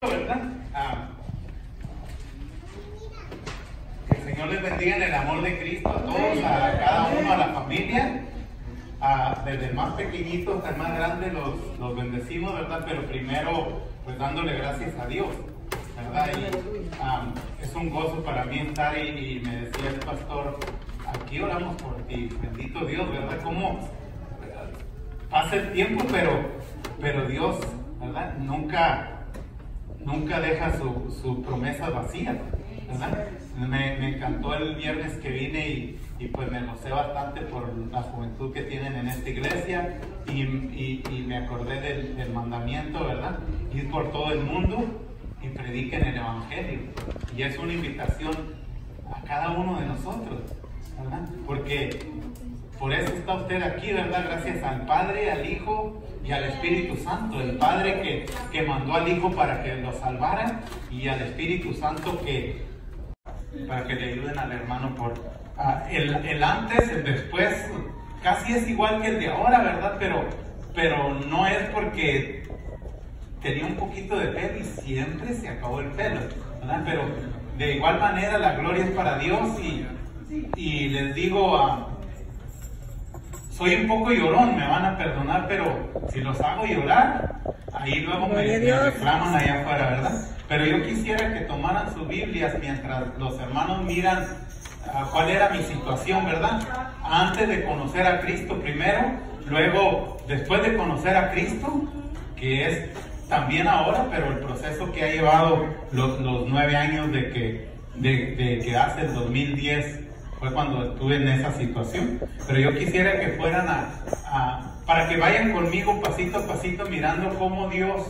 ¿Verdad? Que el Señor les bendiga en el amor de Cristo a todos, a cada uno, a la familia, desde el más pequeñito hasta el más grande los bendecimos, ¿verdad? Pero primero, pues dándole gracias a Dios, ¿verdad? Y es un gozo para mí estar y me decía el pastor, aquí oramos por ti, bendito Dios, ¿verdad? Como pasa el tiempo, pero Dios, ¿verdad? Nunca deja su promesa vacía, ¿verdad? Me encantó el viernes que vine y pues me gocé bastante por la juventud que tienen en esta iglesia y me acordé del mandamiento, ¿verdad? Ir por todo el mundo y prediquen el evangelio. Y es una invitación a cada uno de nosotros, ¿verdad? Porque por eso está usted aquí, ¿verdad? Gracias al Padre, al Hijo y al Espíritu Santo. El Padre que mandó al Hijo para que lo salvara y al Espíritu Santo para que le ayuden al hermano por el antes, el después. Casi es igual que el de ahora, ¿verdad? Pero no es porque tenía un poquito de pelo y siempre se acabó el pelo, ¿verdad? Pero de igual manera la gloria es para Dios y les digo, soy un poco llorón, me van a perdonar, pero si los hago llorar, ahí luego me reclaman allá afuera, ¿verdad? Pero yo quisiera que tomaran sus Biblias mientras los hermanos miran cuál era mi situación, ¿verdad? Antes de conocer a Cristo primero, luego después de conocer a Cristo, que es también ahora, pero el proceso que ha llevado los 9 años de que hace el 2010 fue cuando estuve en esa situación. Pero yo quisiera que fueran para que vayan conmigo pasito a pasito mirando cómo Dios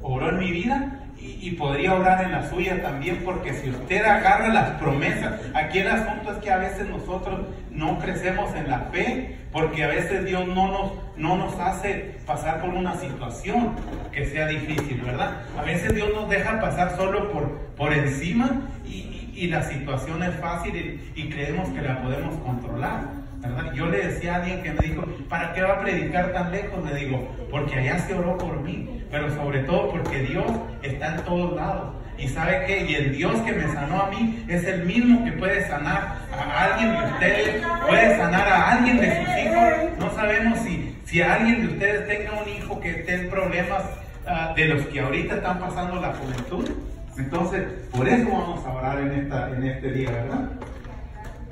obró en mi vida y podría obrar en la suya también, porque si usted agarra las promesas, aquí el asunto es que a veces nosotros no crecemos en la fe, porque a veces Dios no nos hace pasar por una situación que sea difícil, ¿verdad? A veces Dios nos deja pasar solo por encima y la situación es fácil y creemos que la podemos controlar, ¿verdad? Yo le decía a alguien que me dijo, ¿para qué va a predicar tan lejos? Le digo, porque allá se oró por mí, pero sobre todo porque Dios está en todos lados. Y ¿sabe qué? Y el Dios que me sanó a mí es el mismo que puede sanar a alguien de ustedes, puede sanar a alguien de sus hijos. No sabemos si alguien de ustedes tenga un hijo que esté en problemas de los que ahorita están pasando la juventud. Entonces, por eso vamos a orar en este día, ¿verdad?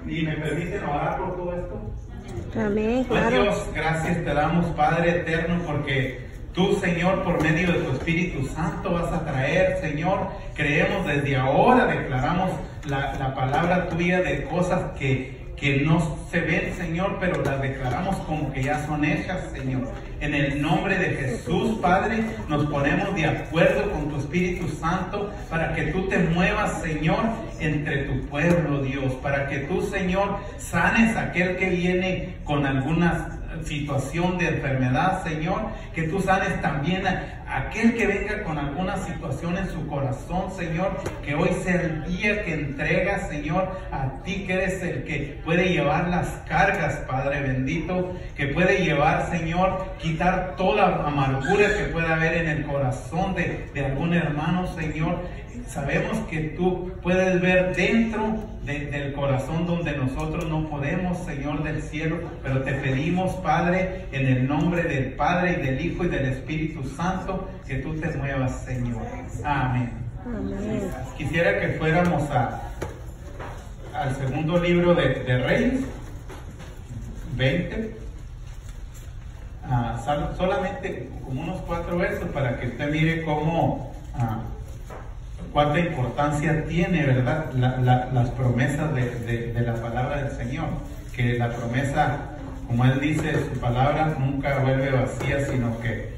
¿Y me permiten orar por todo esto? Amén, Pues claro. Dios, gracias te damos, Padre eterno, porque tú, Señor, por medio de tu Espíritu Santo vas a traer, Señor, creemos desde ahora, declaramos la palabra tuya de cosas que no se ven, Señor, pero las declaramos como que ya son hechas, Señor. En el nombre de Jesús, Padre, nos ponemos de acuerdo con tu Espíritu Santo para que tú te muevas, Señor, entre tu pueblo, Dios, para que tú, Señor, sanes a aquel que viene con alguna situación de enfermedad, Señor, que tú sanes también a aquel que venga con alguna situación en su corazón, Señor, que hoy sea el día que entregas, Señor, a ti que eres el que puede llevar las cargas, Padre bendito, que puede llevar, Señor, quitar toda amargura que pueda haber en el corazón de algún hermano, Señor. Sabemos que tú puedes ver dentro del corazón donde nosotros no podemos, Señor del cielo, pero te pedimos, Padre, en el nombre del Padre y del Hijo y del Espíritu Santo, que tú te muevas, Señor. Amén. Amén. Quisiera que fuéramos al segundo libro de Reyes, 20. Solamente como unos 4 versos para que usted mire cómo cuánta importancia tiene, ¿verdad? Las promesas de la palabra del Señor, que la promesa, como Él dice, su palabra nunca vuelve vacía, sino que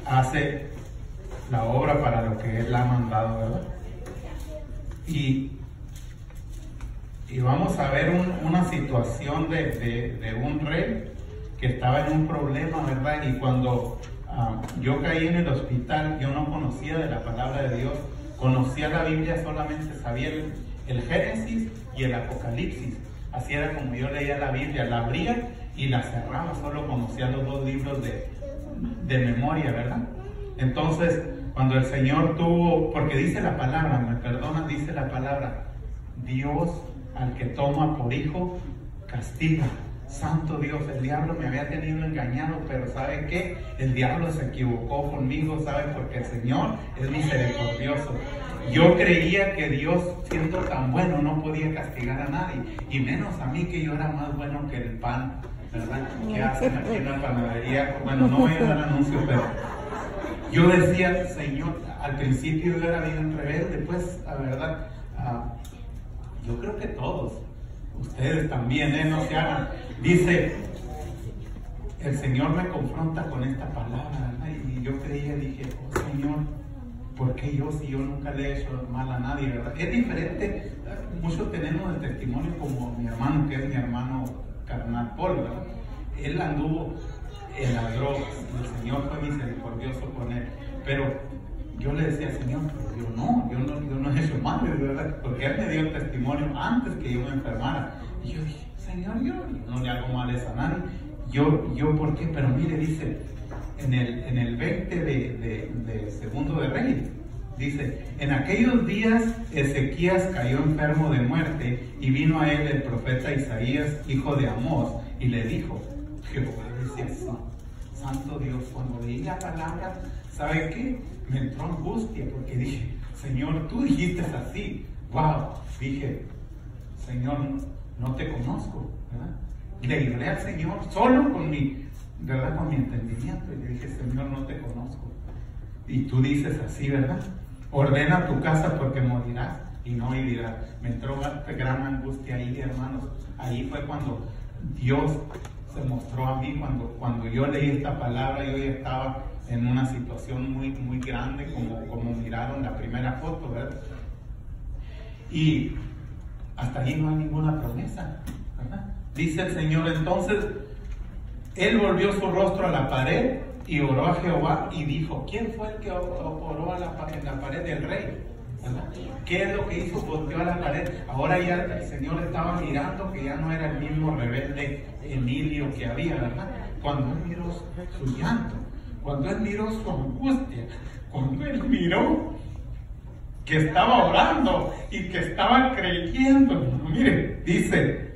hace la obra para lo que Él ha mandado, ¿verdad? Y vamos a ver una situación de un rey que estaba en un problema, ¿verdad? Y cuando yo caí en el hospital, yo no conocía de la palabra de Dios, conocía la Biblia, solamente sabía el Génesis y el Apocalipsis. Así era como yo leía la Biblia, la abría y la cerraba, solo conocía los 2 libros de memoria, ¿verdad? Entonces, cuando el Señor tuvo, porque dice la palabra, me perdonan, dice la palabra, Dios al que toma por hijo, castiga. Santo Dios, el diablo me había tenido engañado, pero ¿sabe qué? El diablo se equivocó conmigo, ¿sabe? Porque el Señor es misericordioso. Yo creía que Dios, siendo tan bueno, no podía castigar a nadie, y menos a mí, que yo era más bueno que el pan, ¿verdad? Que hacen aquí en la panadería. Bueno, no voy a dar anuncio, pero yo decía, Señor, al principio yo era bien rebelde, pues, la verdad, yo creo que todos, ustedes también, no se hagan. Dice, el Señor me confronta con esta palabra, ¿verdad? Y yo creía, dije, oh Señor, ¿por qué yo, si yo nunca le he hecho mal a nadie, verdad? Es diferente, muchos tenemos el testimonio como mi hermano, que es mi hermano carnal Paul, ¿verdad? Él anduvo en la droga, el Señor fue misericordioso con él, pero yo le decía, Señor, pero yo no he hecho mal, ¿verdad? Porque Él me dio el testimonio antes que yo me enfermara. Y yo dije, Señor, yo no le hago mal a nadie. Yo, ¿por qué? Pero mire, dice, en el 20 de Segundo de Reyes, dice, en aquellos días Ezequías cayó enfermo de muerte, y vino a él el profeta Isaías, hijo de Amós, y le dijo, Jehová dice así, Santo Dios, cuando leí la palabra, ¿sabe qué? Me entró angustia, porque dije, Señor, tú dijiste así. Wow, dije, Señor, no te conozco, ¿verdad? Le lloré al Señor solo con mi, ¿verdad? Con mi entendimiento, y le dije, Señor, no te conozco. Y tú dices así, ¿verdad? Ordena tu casa porque morirás y no vivirás. Me entró gran angustia ahí, hermanos. Ahí fue cuando Dios se mostró a mí, cuando yo leí esta palabra. Yo ya estaba en una situación muy, muy grande, como miraron la primera foto, ¿verdad? Y hasta ahí no hay ninguna promesa, ¿verdad? Dice el Señor, entonces, él volvió su rostro a la pared y oró a Jehová y dijo, ¿quién fue el que oró en la pared del rey? ¿Verdad? ¿Qué es lo que hizo? Volteó a la pared. Ahora ya el Señor estaba mirando que ya no era el mismo rebelde Emilio que había, ¿verdad? Cuando él miró su llanto, cuando él miró su angustia, cuando él miró que estaba orando y que estaba creyendo. Mire, dice,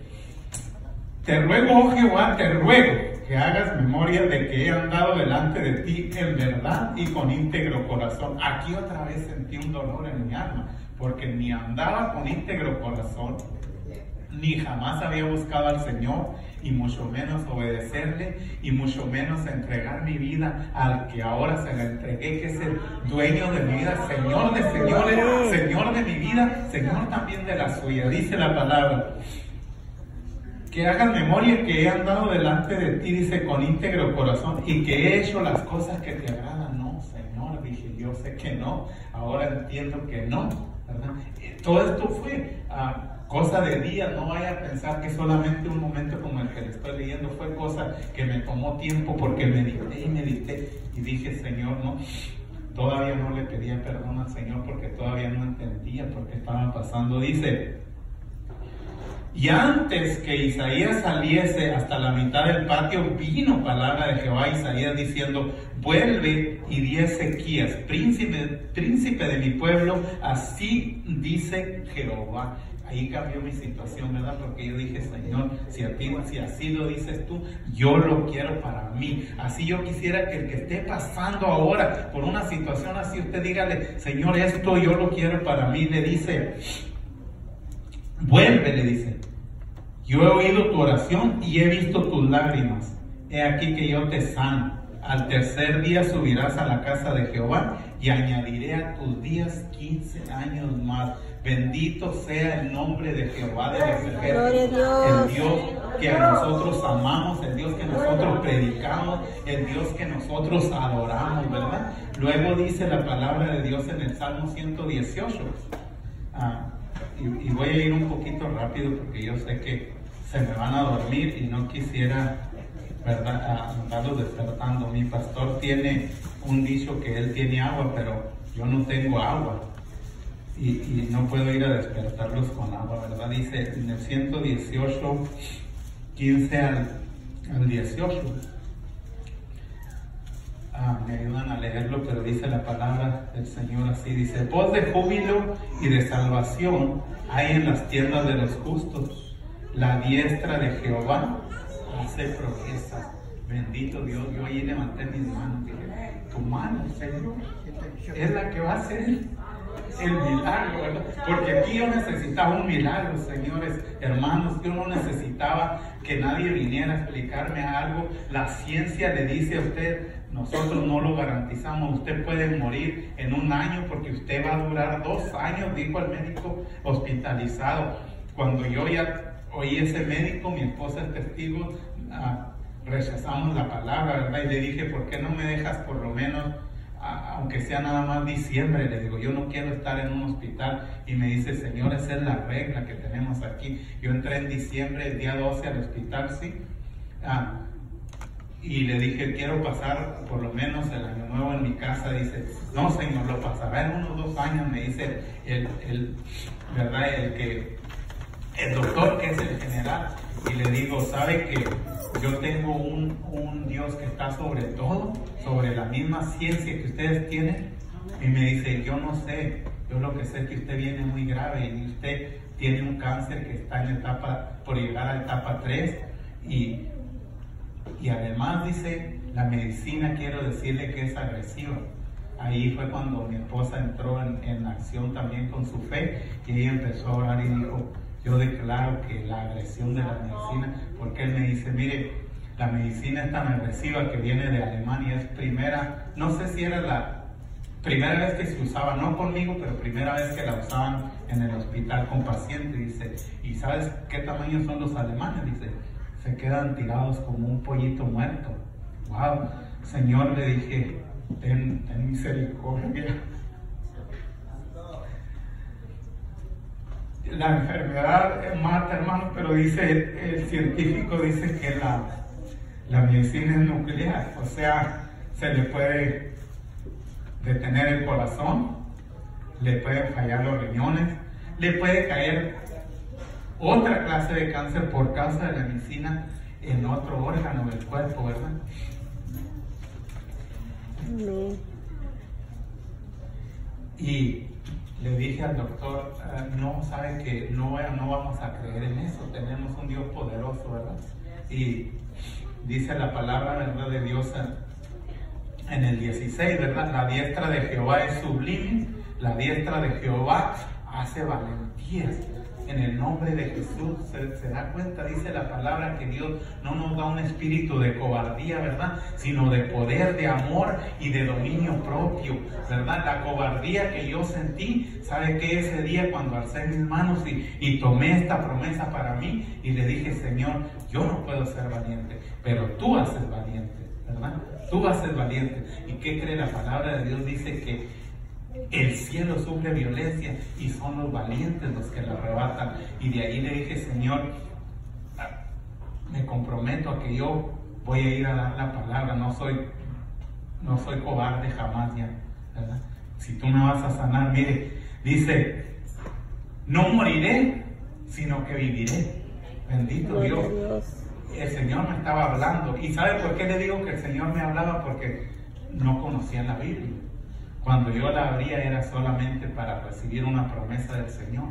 te ruego, oh Jehová, te ruego que hagas memoria de que he andado delante de ti en verdad y con íntegro corazón. Aquí otra vez sentí un dolor en mi alma, porque ni andaba con íntegro corazón, ni jamás había buscado al Señor, y mucho menos obedecerle, y mucho menos entregar mi vida al que ahora se la entregué, que es el dueño de mi vida, Señor de señores, Señor de mi vida, Señor también de la suya. Dice la palabra, que hagas memoria que he andado delante de ti, dice, con íntegro corazón, y que he hecho las cosas que te agradan. No, Señor, dije, yo sé que no, ahora entiendo que no, ¿verdad? Todo esto fue cosa de días. No vaya a pensar que solamente un momento como el que le estoy leyendo, fue cosa que me tomó tiempo, porque medité y dije, Señor, no, todavía no le pedía perdón al Señor, porque todavía no entendía por qué estaba pasando. Dice, y antes que Isaías saliese hasta la mitad del patio, vino palabra de Jehová a Isaías diciendo, vuelve y di a Ezequías, príncipe de mi pueblo, así dice Jehová. Ahí cambió mi situación, ¿verdad? Porque yo dije, Señor, si así lo dices tú, yo lo quiero para mí. Así yo quisiera que el que esté pasando ahora por una situación así, usted dígale, Señor, esto yo lo quiero para mí. Le dice, vuelve, le dice, yo he oído tu oración y he visto tus lágrimas. He aquí que yo te sano. Al tercer día subirás a la casa de Jehová y añadiré a tus días 15 años más. Bendito sea el nombre de Jehová de los ejércitos, el Dios que a nosotros amamos, el Dios que nosotros predicamos, el Dios que nosotros adoramos, ¿verdad? Luego dice la palabra de Dios en el Salmo 118. Y voy a ir un poquito rápido porque yo sé que se me van a dormir y no quisiera, ¿verdad?, andarlos despertando. Mi pastor tiene un dicho que él tiene agua, pero yo no tengo agua y no puedo ir a despertarlos con agua, ¿verdad? Dice en el 118, 15 al 18. me ayudan a leerlo, pero dice la palabra del Señor así, dice: voz de júbilo y de salvación hay en las tiendas de los justos, la diestra de Jehová hace proezas. Bendito Dios. Yo ahí levanté mis manos y dije: tu mano, Señor, es la que va a hacer el milagro, ¿verdad? Porque aquí yo necesitaba un milagro, señores, hermanos. Yo no necesitaba que nadie viniera a explicarme algo. La ciencia le dice a usted: nosotros no lo garantizamos, usted puede morir en 1 año porque usted va a durar 2 años, dijo el médico hospitalizado. Cuando yo ya oí ese médico, mi esposa es testigo, rechazamos la palabra, ¿verdad? Y le dije: ¿por qué no me dejas por lo menos, aunque sea nada más diciembre? Le digo: yo no quiero estar en un hospital. Y me dice: Señor, esa es la regla que tenemos aquí. Yo entré en diciembre, el día 12 al hospital, sí. Y le dije: quiero pasar por lo menos el año nuevo en mi casa. Dice: no, Señor, lo pasará en unos 2 años, me dice ¿verdad? El doctor, que es el general. Y le digo: ¿sabe que yo tengo un Dios que está sobre todo, sobre la misma ciencia que ustedes tienen? Y me dice: yo no sé, yo lo que sé es que usted viene muy grave y usted tiene un cáncer que está en por llegar a etapa 3 y además, dice, la medicina, quiero decirle que es agresiva. Ahí fue cuando mi esposa entró en acción también con su fe, y ella empezó a orar y dijo: yo declaro que la agresión de la medicina, porque él me dice: mire, la medicina es tan agresiva que viene de Alemania, es primera, no sé si era la primera vez que se usaba, no conmigo, pero primera vez que la usaban en el hospital con pacientes. Dice: ¿y sabes qué tamaño son los alemanes? Dice: se quedan tirados como un pollito muerto. Wow, Señor, le dije, ten misericordia. La enfermedad mata, hermano, pero dice el científico, dice que la medicina es nuclear, o sea, se le puede detener el corazón, le pueden fallar los riñones, le puede caer otra clase de cáncer por causa de la medicina en otro órgano del cuerpo, ¿verdad? Amén. Y le dije al doctor: no, sabe que no vamos a creer en eso, tenemos un Dios poderoso, ¿verdad? Y dice la palabra, ¿verdad?, de Dios en el 16, ¿verdad? La diestra de Jehová es sublime, la diestra de Jehová hace valentías. En el nombre de Jesús, se da cuenta, dice la palabra, que Dios no nos da un espíritu de cobardía, ¿verdad?, sino de poder, de amor y de dominio propio, ¿verdad? La cobardía que yo sentí, ¿sabe qué? Ese día cuando alcé mis manos y tomé esta promesa para mí y le dije: Señor, yo no puedo ser valiente, pero tú haces valiente, ¿verdad? Tú haces valiente. ¿Y qué cree la palabra de Dios? Dice que el cielo sufre violencia y son los valientes los que la arrebatan. Y de ahí le dije: Señor, me comprometo a que yo voy a ir a dar la palabra, no soy cobarde jamás ya, ¿verdad? Si tú me vas a sanar, mire, dice: no moriré, sino que viviré. Bendito Dios. El Señor me estaba hablando. ¿Y sabe por qué le digo que el Señor me hablaba? Porque no conocía la Biblia. Cuando yo la abría era solamente para recibir una promesa del Señor,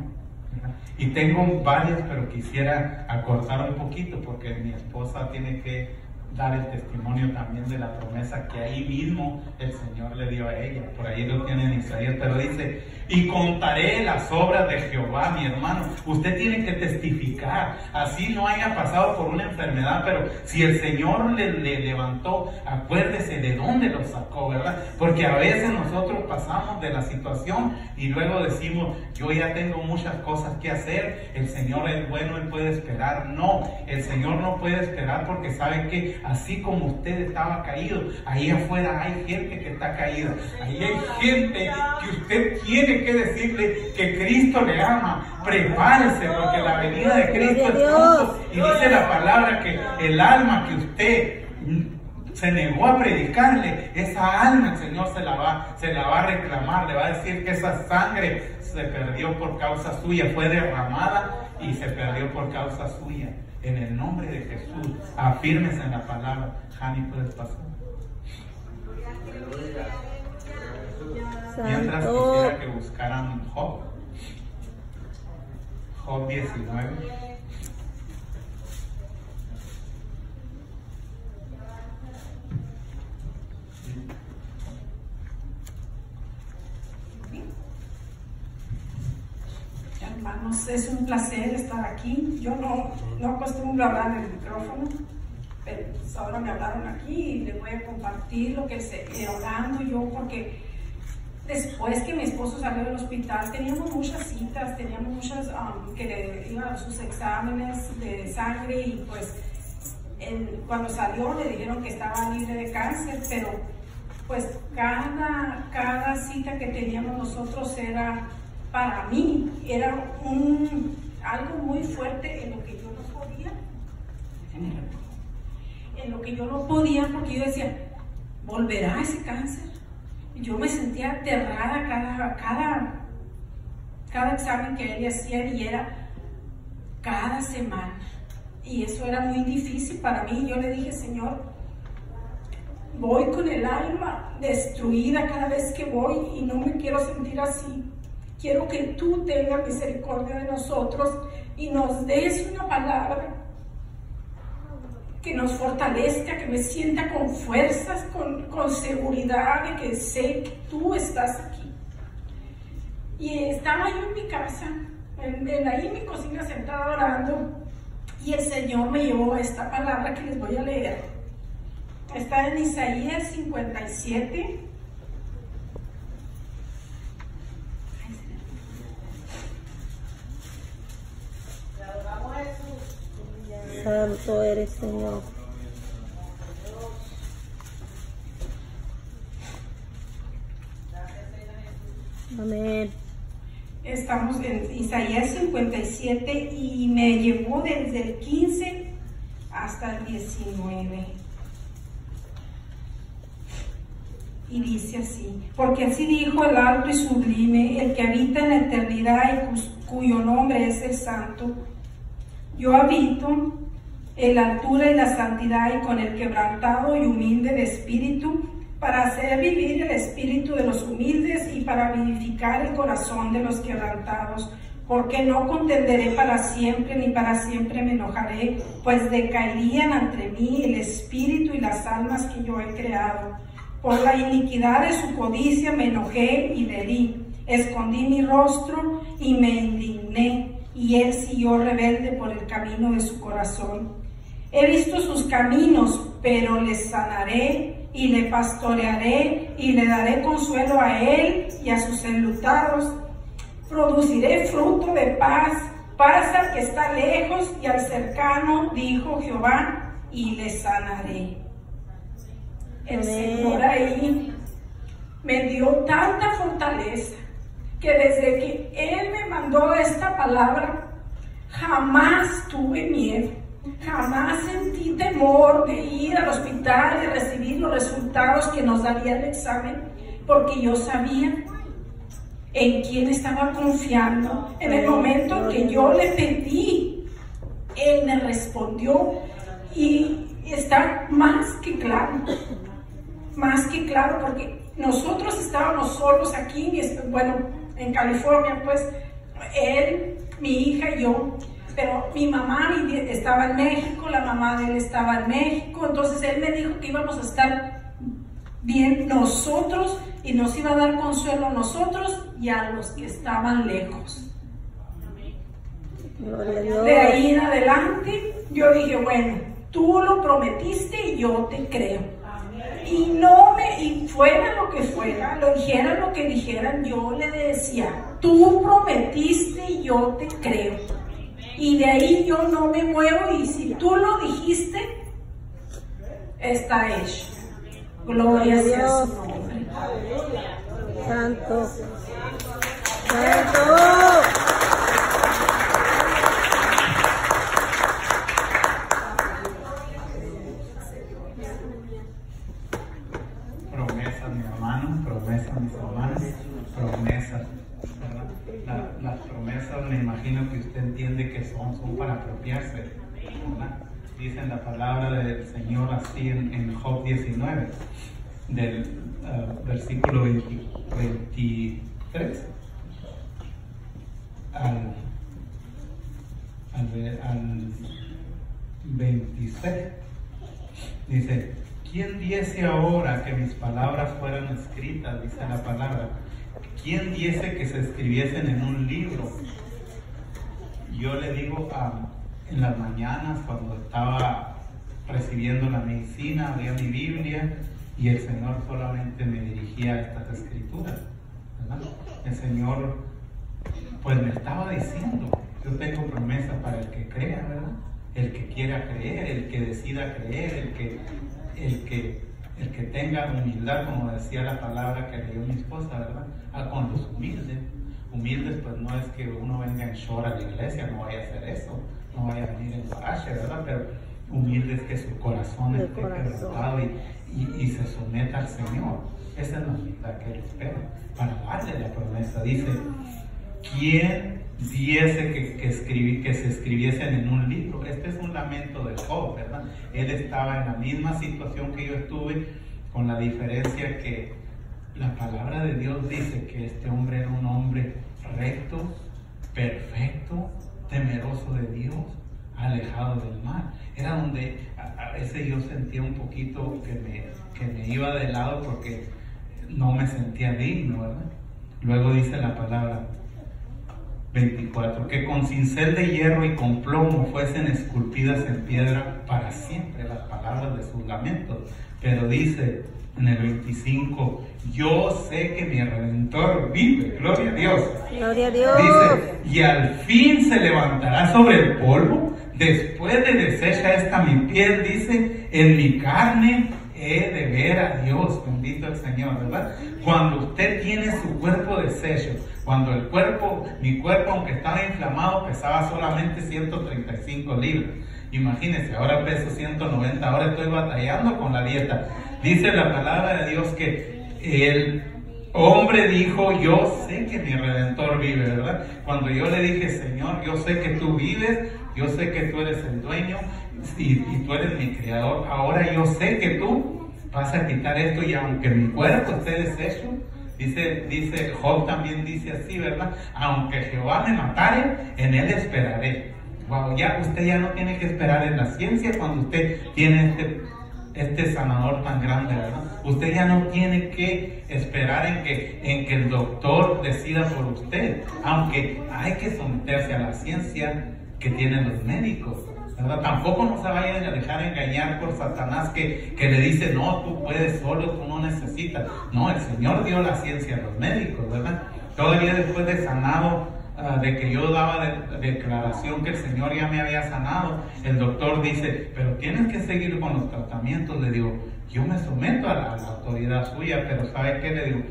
¿verdad? Y tengo varias, pero quisiera acortar un poquito porque mi esposa tiene que dar el testimonio también de la promesa que ahí mismo el Señor le dio a ella. Por ahí lo tiene en Isaías, pero dice: y contaré las obras de Jehová. Mi hermano, usted tiene que testificar, así no haya pasado por una enfermedad, pero si el Señor le levantó, acuérdese de dónde lo sacó, ¿verdad? Porque a veces nosotros pasamos de la situación y luego decimos: yo ya tengo muchas cosas que hacer, el Señor es bueno, Él puede esperar. No, el Señor no puede esperar, porque sabe que así como usted estaba caído, ahí afuera hay gente que está caída, ahí hay gente que usted tiene que decirle que Cristo le ama. Prepárese, porque la venida de Cristo es pronto. Y dice la palabra que el alma que usted se negó a predicarle, esa alma el Señor se la va a reclamar, le va a decir que esa sangre se perdió por causa suya, fue derramada y se perdió por causa suya. En el nombre de Jesús, afírmese en la palabra. Jani, puedes pasar. Mientras Santo. quisiera que buscaran Job 19. Hermanos, es un placer estar aquí. Yo no acostumbro a hablar en el micrófono, pero pues ahora me hablaron aquí y les voy a compartir lo que orando yo, porque después que mi esposo salió del hospital teníamos muchas citas, teníamos muchas que le iban a sus exámenes de sangre, y pues cuando salió le dijeron que estaba libre de cáncer, pero pues cada cita que teníamos nosotros era, para mí, era algo muy fuerte en lo que yo no podía. En lo que yo no podía, porque yo decía, ¿volverá ese cáncer? Yo me sentía aterrada cada examen que él hacía, y era cada semana. Y eso era muy difícil para mí. Yo le dije, Señor, voy con el alma destruida cada vez que voy y no me quiero sentir así. Quiero que tú tengas misericordia de nosotros y nos des una palabra que nos fortalezca, que me sienta con fuerzas, con seguridad de que sé que tú estás aquí. Y estaba yo en mi casa, ahí en mi cocina sentada orando, y el Señor me llevó a esta palabra que les voy a leer. Está en Isaías 57. Santo eres, Señor. Amén. Estamos en Isaías 57 y me llevó desde el 15 hasta el 19. Y dice así: porque así dijo el alto y sublime, el que habita en la eternidad y cuyo nombre es el Santo. Yo habito en la altura y la santidad, y con el quebrantado y humilde de espíritu, para hacer vivir el espíritu de los humildes y para vivificar el corazón de los quebrantados. Porque no contenderé para siempre, ni para siempre me enojaré, pues decaerían ante mí el espíritu y las almas que yo he creado. Por la iniquidad de su codicia me enojé y le herí, escondí mi rostro y me indigné, y él siguió rebelde por el camino de su corazón. He visto sus caminos, pero le sanaré y le pastorearé y le daré consuelo a él y a sus enlutados. Produciré fruto de paz, paz al que está lejos y al cercano, dijo Jehová, y le sanaré. El Señor ahí me dio tanta fortaleza que desde que Él me mandó esta palabra, jamás tuve miedo, jamás sentí temor de ir al hospital y recibir los resultados que nos daría el examen, porque yo sabía en quién estaba confiando. En el momento que yo le pedí, Él me respondió, y está más que claro, porque nosotros estábamos solos aquí, bueno, en California, pues, él, mi hija y yo, pero mi mamá estaba en México, la mamá de él estaba en México, entonces él me dijo que íbamos a estar bien nosotros, y nos iba a dar consuelo a nosotros y a los que estaban lejos. Gloria a Dios. De ahí en adelante, yo dije, bueno, tú lo prometiste y yo te creo. Y fuera lo que fuera, lo dijeran lo que dijeran, yo le decía, tú prometiste y yo te creo. Y de ahí yo no me muevo, y si tú lo dijiste, está hecho. Gloria sea su nombre. Santo. Santo. Promesas, mi hermano, promesas, mis hermanos, promesas. Las promesas, me imagino que usted entiende que son para apropiarse, ¿verdad? Dicen la palabra del Señor así en Job 19. del versículo 23 al 26. Dice: ¿quién diese ahora que mis palabras fueran escritas? Dice la palabra. ¿Quién diese que se escribiesen en un libro? Yo le digo, en las mañanas cuando estaba recibiendo la medicina, abría mi Biblia y el Señor solamente me dirigía a estas escrituras, ¿verdad? El Señor pues me estaba diciendo: yo tengo promesa para el que crea, ¿verdad? El que quiera creer, el que decida creer, el que tenga humildad, como decía la palabra que leyó mi esposa, ¿verdad? Con los humildes. Humildes pues no es que uno venga en short a la iglesia, no vaya a hacer eso, no vaya a venir en guarache, ¿verdad? Pero humilde es que su corazón esté quebrantado y se someta al Señor. Esa es la humildad que Él espera para darle la promesa. Dice: ¿quién diese que se escribiesen en un libro? Este es un lamento de Job, ¿verdad? Él estaba en la misma situación que yo estuve, con la diferencia que la palabra de Dios dice que este hombre era un hombre recto, perfecto, temeroso de Dios, alejado del mal. Era donde a veces yo sentía un poquito que me iba de lado porque no me sentía digno, ¿verdad? Luego dice la palabra 24, que con cincel de hierro y con plomo fuesen esculpidas en piedra para siempre las palabras de sus lamentos. Pero dice en el 25, yo sé que mi Redentor vive, gloria a Dios. Gloria a Dios. Dice, y al fin se levantará sobre el polvo, después de deshecha esta mi piel, dice, en mi carne he de ver a Dios, bendito el Señor, ¿verdad? Cuando usted tiene su cuerpo deshecho, cuando mi cuerpo, aunque estaba inflamado, pesaba solamente 135 libras. Imagínense, ahora peso 190, ahora estoy batallando con la dieta. Dice la palabra de Dios que el hombre dijo: yo sé que mi Redentor vive, ¿verdad? Cuando yo le dije: Señor, yo sé que tú vives, yo sé que tú eres el dueño y tú eres mi creador, ahora yo sé que tú vas a quitar esto, y aunque mi cuerpo esté deshecho, dice Job, también dice así, ¿verdad? Aunque Jehová me matare, en él esperaré. Wow, usted ya no tiene que esperar en la ciencia cuando usted tiene este sanador tan grande, ¿verdad? Usted ya no tiene que esperar en que el doctor decida por usted, aunque hay que someterse a la ciencia que tienen los médicos, ¿verdad? Tampoco no se vayan a dejar engañar por Satanás que le dice: no, tú puedes solo, tú no necesitas. No, el Señor dio la ciencia a los médicos, ¿verdad? Todavía después de sanado, de que yo daba declaración que el Señor ya me había sanado, el doctor dice: pero tienes que seguir con los tratamientos. Le digo: yo me someto a la autoridad suya, pero ¿sabe qué? Le digo: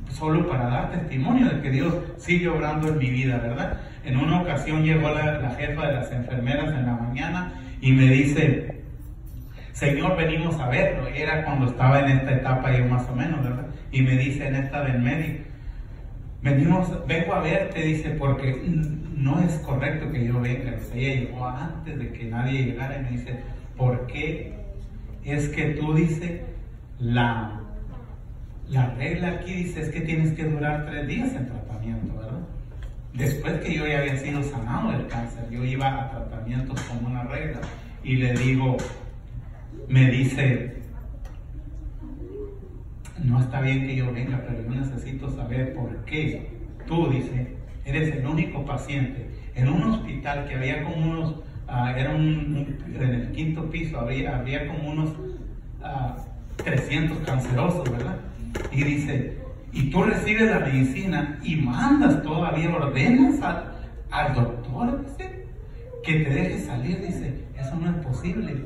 solo para dar testimonio de que Dios sigue obrando en mi vida, ¿verdad? En una ocasión llegó la jefa de las enfermeras en la mañana y me dice: Señor, venimos a verlo. Era cuando estaba en esta etapa yo más o menos, ¿verdad? Y me dice en esta del médico: vengo a verte, dice, porque no es correcto que yo venga. Ella llegó antes de que nadie llegara y me dice: ¿por qué es que tú, dice, la regla aquí dice es que tienes que durar 3 días en tratamiento, ¿verdad? Después que yo ya había sido sanado del cáncer, yo iba a tratamientos como una regla. Y le digo, me dice: no está bien que yo venga, pero yo necesito saber por qué tú, dice, eres el único paciente en un hospital que había como unos, en el 5º piso, había como unos 300 cancerosos, ¿verdad? Y dice: y tú recibes la medicina y mandas todavía, ordenas al doctor, dice, que te deje salir. Dice: eso no es posible.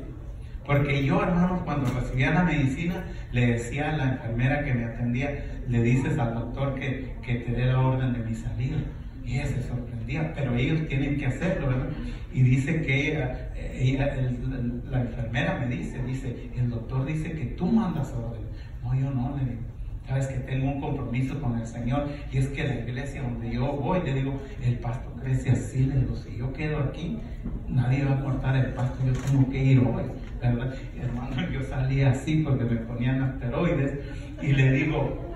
Porque yo, hermanos, cuando recibía la medicina, le decía a la enfermera que me atendía: le dices al doctor que te dé la orden de mi salida. Y ella se sorprendía, pero ellos tienen que hacerlo, ¿verdad? Y dice que la enfermera me dice, el doctor dice que tú mandas orden. No, yo no, le digo. Sabes que tengo un compromiso con el Señor, y es que la iglesia donde yo voy, le digo, el pasto crece así. Le digo: si yo quedo aquí, nadie va a cortar el pasto, yo tengo que ir hoy. ¿verdad? Hermano, yo salí así porque me ponían asteroides y le digo,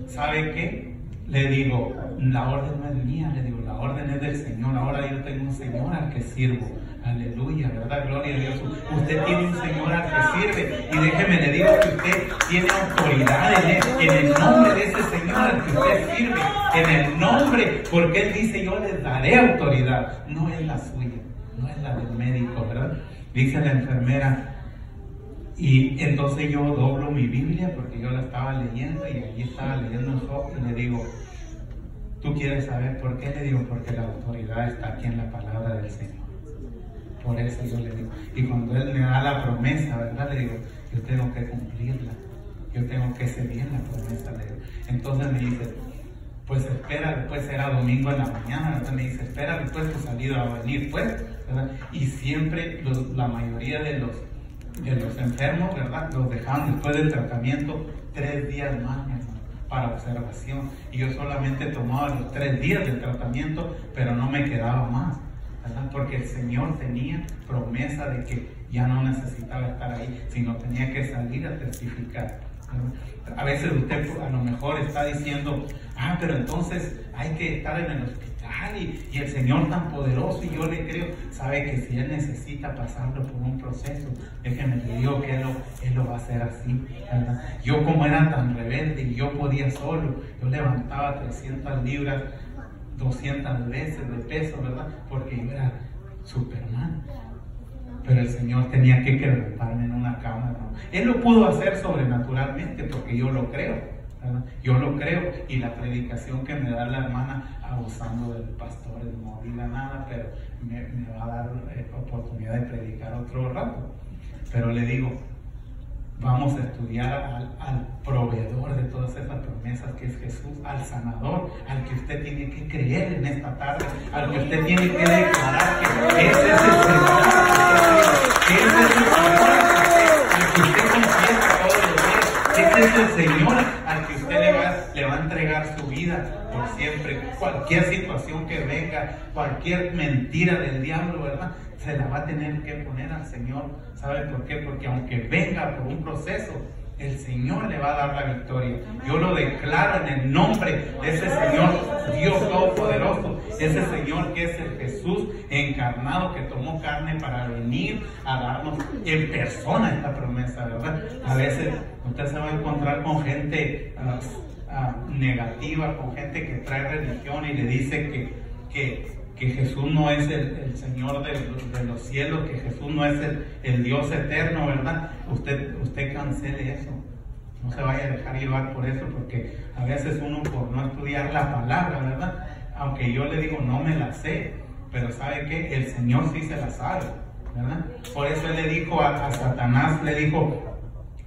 ¿sabe qué? Le digo, la orden no es mía, le digo, la orden es del Señor. Ahora yo tengo un Señor al que sirvo. Aleluya, ¿verdad? Gloria a Dios. Usted tiene un Señor al que sirve. Y déjeme, le digo que usted tiene autoridad en el nombre de ese Señor al que usted sirve. En el nombre, porque Él dice, yo les daré autoridad. No es la suya, no es la del médico, ¿verdad? Dice la enfermera. Y entonces yo doblo mi Biblia porque yo la estaba leyendo y allí estaba leyendo un poco y le digo, ¿tú quieres saber por qué? Le digo, porque la autoridad está aquí en la palabra del Señor. Por eso yo le digo. Y cuando Él me da la promesa, ¿verdad? Le digo, yo tengo que cumplirla. Yo tengo que seguir la promesa, le digo. Entonces me dice, pues espera, después era domingo en la mañana, ¿verdad? Me dice, espera, después tu salida va a venir, pues, ¿verdad? Y siempre la mayoría de los enfermos, ¿verdad? Los dejaban después del tratamiento 3 días más, mi hermano, para observación. Y yo solamente tomaba los 3 días del tratamiento, pero no me quedaba más, ¿verdad? Porque el Señor tenía promesa de que ya no necesitaba estar ahí, sino tenía que salir a testificar, ¿verdad? A veces usted a lo mejor está diciendo, pero entonces hay que estar en el hospital y el Señor tan poderoso, y yo le creo. Sabe que si Él necesita pasarlo por un proceso, déjeme le digo que Él lo va a hacer así, ¿verdad? Yo, como era tan rebelde y yo podía solo, yo levantaba 300 libras 200 veces de peso, ¿verdad? Porque yo era Superman. Pero el Señor tenía que levantarme en una cama, ¿no? Él lo pudo hacer sobrenaturalmente porque yo lo creo, ¿verdad? Yo lo creo, y la predicación que me da la hermana, abusando del pastor, no diga nada, pero me va a dar oportunidad de predicar otro rato. Pero le digo, vamos a estudiar al proveedor de todas esas promesas, que es Jesús, al sanador, al que usted tiene que creer en esta tarde, al que usted tiene que declarar que ese es el Señor, que ese es el Señor al que usted confiesa todos los días, ese es el Señor al que usted le va a entregar su vida por siempre. Cualquier situación que venga, cualquier mentira del diablo, ¿verdad?, se la va a tener que poner al Señor. ¿Sabe por qué? Porque aunque venga por un proceso, el Señor le va a dar la victoria. Yo lo declaro en el nombre de ese Señor, Dios Todopoderoso, ese Señor que es el Jesús encarnado, que tomó carne para venir a darnos en persona esta promesa, ¿verdad? A veces usted se va a encontrar con gente negativa, con gente que trae religión y le dice que Jesús no es el Señor de los cielos, que Jesús no es el Dios eterno, ¿verdad? Usted cancele eso. No se vaya a dejar llevar por eso, porque a veces uno, por no estudiar la palabra, ¿verdad? Aunque yo le digo, no me la sé, pero ¿sabe qué? El Señor sí se la sabe, ¿verdad? Por eso Él le dijo a Satanás, le dijo,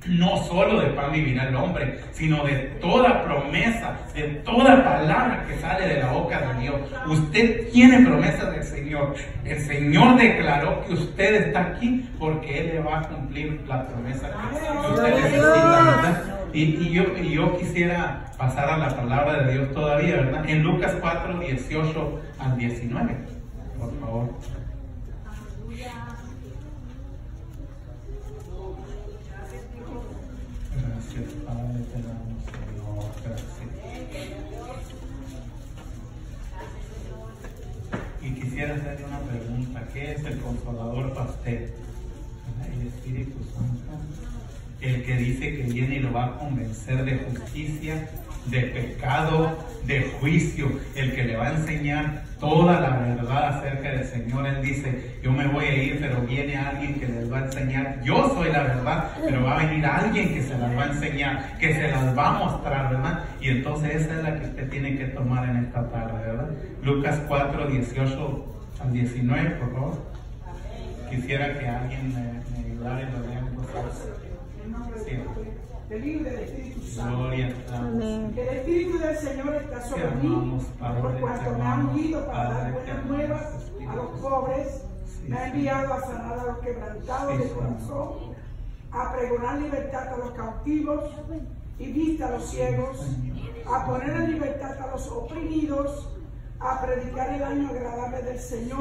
no solo de pan vivirá el hombre, sino de toda promesa, de toda palabra que sale de la boca de Dios. Usted tiene promesas del Señor. El Señor declaró que usted está aquí porque Él le va a cumplir la promesa que usted necesita, ¿verdad? Y yo quisiera pasar a la palabra de Dios todavía, ¿verdad? En Lucas 4, 18 al 19, por favor. Gracias, Padre, te damos, Señor, gracias. Y quisiera hacerle una pregunta: ¿qué es el Consolador para usted? El Espíritu Santo, el que dice que viene y lo va a convencer de justicia, de pecado, de juicio, el que le va a enseñar toda la verdad acerca del Señor. Él dice, yo me voy a ir, pero viene alguien que les va a enseñar. Yo soy la verdad, pero va a venir alguien que se las va a enseñar, que se las va a mostrar, ¿verdad? Y entonces esa es la que usted tiene que tomar en esta tarde, ¿verdad? Lucas 4, 18 al 19, por favor. Quisiera que alguien me ayudara y lo lean, por favor. Sí. Del Hijo y del Espíritu Santo. Gloria a Dios. Que el Espíritu del Señor está sobre mí, por cuanto me ha ungido para dar buenas nuevas a los pobres, me ha enviado a sanar a los quebrantados de corazón, a pregonar libertad a los cautivos y vista a los ciegos, a poner en libertad a los oprimidos, a predicar el año agradable del Señor.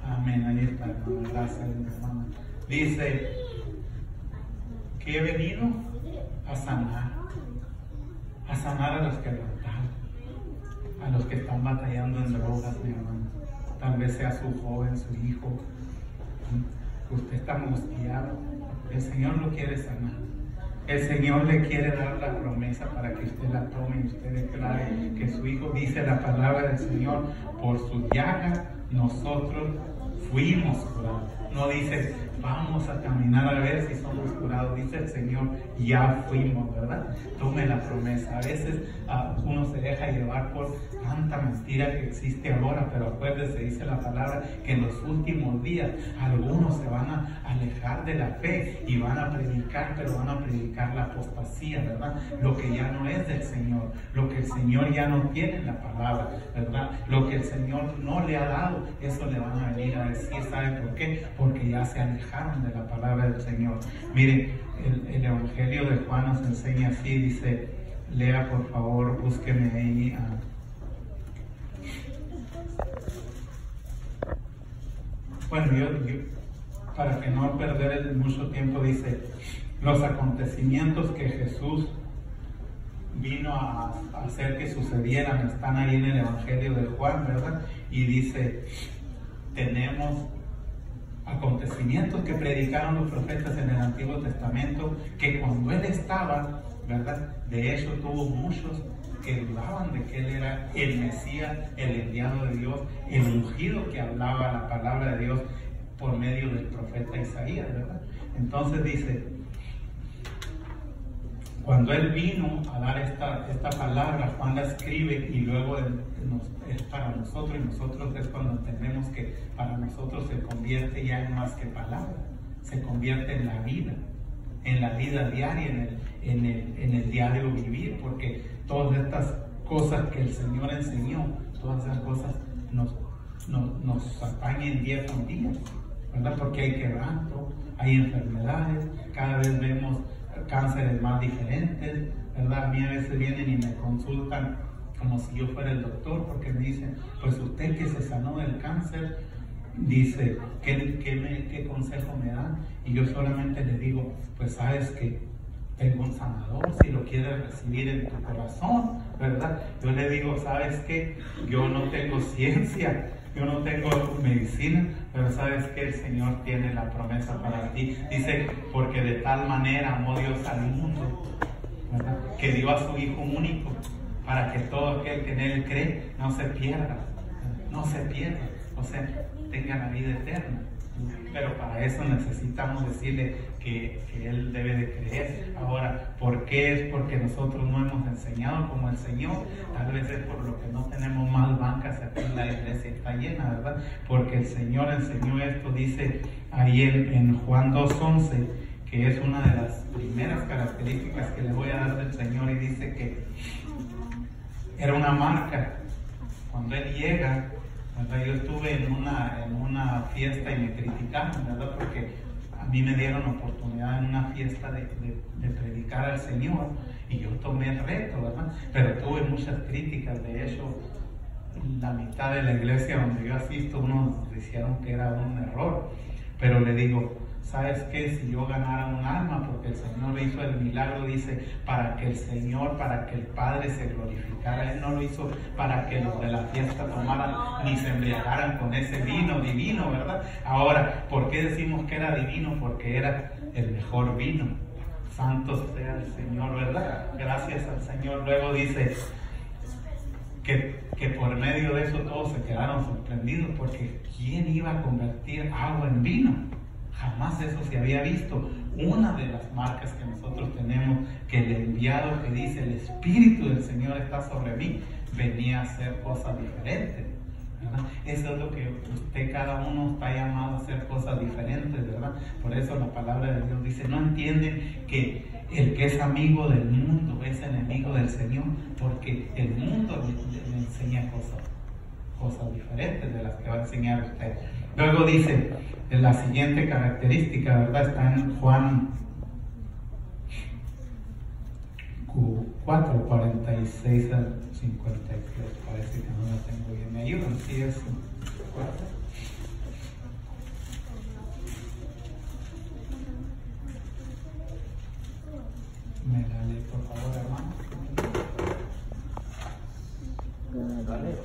Amén, ahí está, hermano. Gracias, hermano. Dice que he venido a sanar a los quebrantados, a los que están batallando en drogas, mi hermano. Tal vez sea su joven, su hijo. Usted está angustiado. El Señor lo quiere sanar. El Señor le quiere dar la promesa para que usted la tome y usted declare que su hijo, dice la palabra del Señor, por su llaga nosotros fuimos curados. No dice, vamos a caminar a ver si somos curados. Dice el Señor, ya fuimos, ¿verdad? Tome la promesa. A veces uno se deja llevar por tanta mentira que existe ahora, pero acuérdese, dice la palabra, que en los últimos días algunos se van a alejar de la fe y van a predicar, pero van a predicar la apostasía, ¿verdad? Lo que ya no es del Señor, lo que el Señor ya no tiene en la palabra, ¿verdad? Lo que el Señor no le ha dado, eso le van a venir a decir. ¿Sabe por qué? Porque ya se alejaron de la palabra del Señor. Mire, el Evangelio de Juan nos enseña así, dice, lea por favor, búsqueme ahí bueno, yo para que no perder mucho tiempo, dice, los acontecimientos que Jesús vino a hacer que sucedieran están ahí en el Evangelio de Juan, ¿verdad? Y dice, tenemos acontecimientos que predicaron los profetas en el Antiguo Testamento, que cuando él estaba, ¿verdad? De hecho tuvo muchos que dudaban de que él era el Mesías, el enviado de Dios, el ungido que hablaba la palabra de Dios por medio del profeta Isaías, ¿verdad? Entonces dice, cuando él vino a dar esta palabra, Juan la escribe y luego es para nosotros, y nosotros es cuando entendemos que para nosotros se convierte ya en más que palabra, se convierte en la vida diaria, en el diario vivir, porque todas estas cosas que el Señor enseñó, todas esas cosas nos atañen día con día, ¿verdad? Porque hay quebranto, hay enfermedades, cada vez vemos cánceres más diferentes, ¿verdad? A mí a veces vienen y me consultan como si yo fuera el doctor, porque me dicen, pues usted que se sanó del cáncer, dice, ¿qué consejo me dan? Y yo solamente le digo, pues sabes que tengo un sanador, si lo quieres recibir en tu corazón, ¿verdad? Yo le digo, ¿sabes qué? Yo no tengo ciencia, yo no tengo medicina, pero sabes que el Señor tiene la promesa para ti. Dice, porque de tal manera amó Dios al mundo, ¿verdad? Que dio a su Hijo único, para que todo aquel que en Él cree no se pierda, o sea, tenga la vida eterna. Pero para eso necesitamos decirle que Él debe de creer. Ahora, ¿por qué? Es porque nosotros no hemos enseñado como el Señor. Tal vez es por lo que no tenemos más bancas aquí en la iglesia, está llena, ¿verdad? Porque el Señor enseñó esto, dice ahí en Juan 2:11, que es una de las primeras características que le voy a dar del Señor, y dice que era una marca. Cuando Él llega, ¿verdad? Yo estuve en una fiesta y me criticaron, ¿verdad? Porque a mí me dieron oportunidad en una fiesta de predicar al Señor y yo tomé el reto, ¿verdad? Pero tuve muchas críticas. De hecho, la mitad de la iglesia donde yo asisto, unos dijeron que era un error, pero le digo, ¿sabes qué? Si yo ganara un alma, porque el Señor hizo el milagro, dice, para que el Padre se glorificara. Él no lo hizo para que los de la fiesta tomaran ni se embriagaran con ese vino divino, ¿verdad? Ahora, ¿por qué decimos que era divino? Porque era el mejor vino. Santo sea el Señor, ¿verdad? Gracias al Señor. Luego dice que por medio de eso todos se quedaron sorprendidos, porque ¿quién iba a convertir agua en vino? Jamás eso se había visto. Una de las marcas que nosotros tenemos, que el enviado que dice, el Espíritu del Señor está sobre mí, venía a hacer cosas diferentes, ¿verdad? Eso es lo que usted, cada uno está llamado a hacer cosas diferentes, ¿verdad? Por eso la palabra de Dios dice, no entienden que el que es amigo del mundo es enemigo del Señor, porque el mundo le enseña cosas diferentes de las que va a enseñar usted. Luego dice, la siguiente característica, ¿verdad? Está en Juan 4, 46 al 53. Parece que no la tengo bien. ¿Me ayudan? Sí, es fuerte. Me la lee, por favor, hermano. Vale.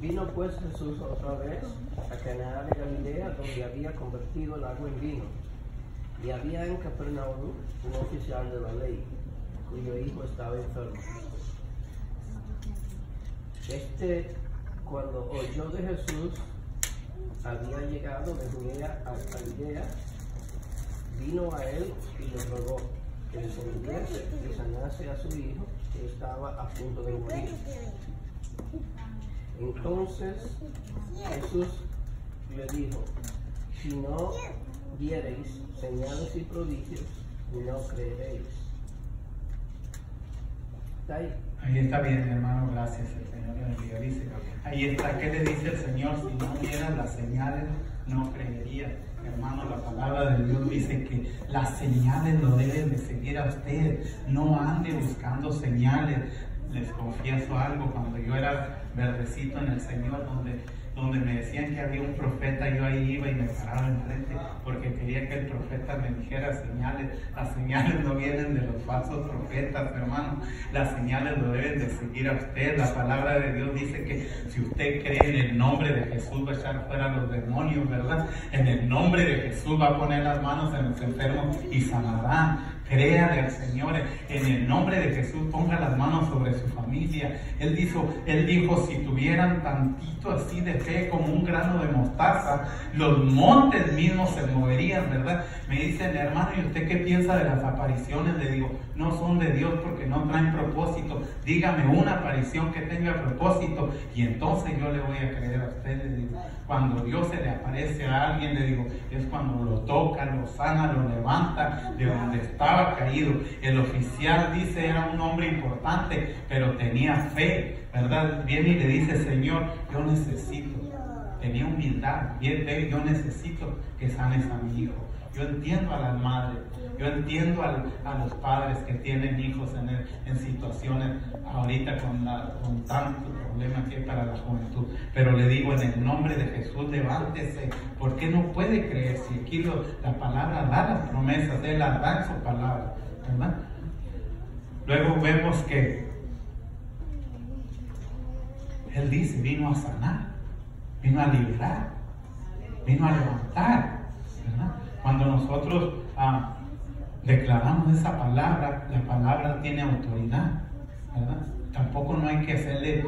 Vino pues Jesús otra vez a Caná de Galilea, donde había convertido el agua en vino. Y había en Capernaum un oficial de la ley, cuyo hijo estaba enfermo. Cuando oyó de Jesús, había llegado de Judea a Galilea, vino a él y le rogó que descendiese y sanase a su hijo, que estaba a punto de morir. Entonces Jesús le dijo: si no viereis señales y prodigios, no creeréis. ¿Está ahí? Ahí está bien, hermano, gracias, el Señor le bendiga. Dice, ahí está, ¿qué le dice el Señor? Si no vieran las señales, no creería. Hermano, la palabra de Dios dice que las señales lo deben de seguir a usted. No ande buscando señales. Les confieso algo, cuando yo era verdecito en el Señor, donde me decían que había un profeta, yo ahí iba y me paraba enfrente porque quería que el profeta me dijera señales. Las señales no vienen de los falsos profetas, hermano. Las señales lo deben de seguir a usted. La palabra de Dios dice que si usted cree en el nombre de Jesús va a echar fuera a los demonios, ¿verdad? En el nombre de Jesús va a poner las manos en los enfermos y sanarán. Créale al Señor, en el nombre de Jesús ponga las manos sobre su familia. Él dijo, si tuvieran tantito así de fe como un grano de mostaza, los montes mismos se moverían, ¿verdad? Me dicen, hermano, ¿y usted qué piensa de las apariciones? Le digo, no son de Dios porque no traen propósito. Dígame una aparición que tenga propósito y entonces yo le voy a creer a usted. Le digo, cuando Dios se le aparece a alguien, le digo, es cuando lo toca, lo sana, lo levanta de donde estaba caído. El oficial dice, era un hombre importante, pero tenía fe, ¿verdad? Viene y le dice, Señor, yo necesito, tenía humildad, bien, yo necesito que sanes a mi hijo. Yo entiendo a las madres, yo entiendo a los padres que tienen hijos en situaciones ahorita con tanto problema que hay para la juventud. Pero le digo, en el nombre de Jesús, levántese. ¿Por qué no puede creer? Si aquí la palabra da las promesas, Él las da en su palabra, ¿verdad? Luego vemos que Él dice, vino a sanar, vino a liberar, vino a levantar, ¿verdad? Cuando nosotros declaramos esa palabra, la palabra tiene autoridad, ¿verdad? Tampoco no hay que hacerle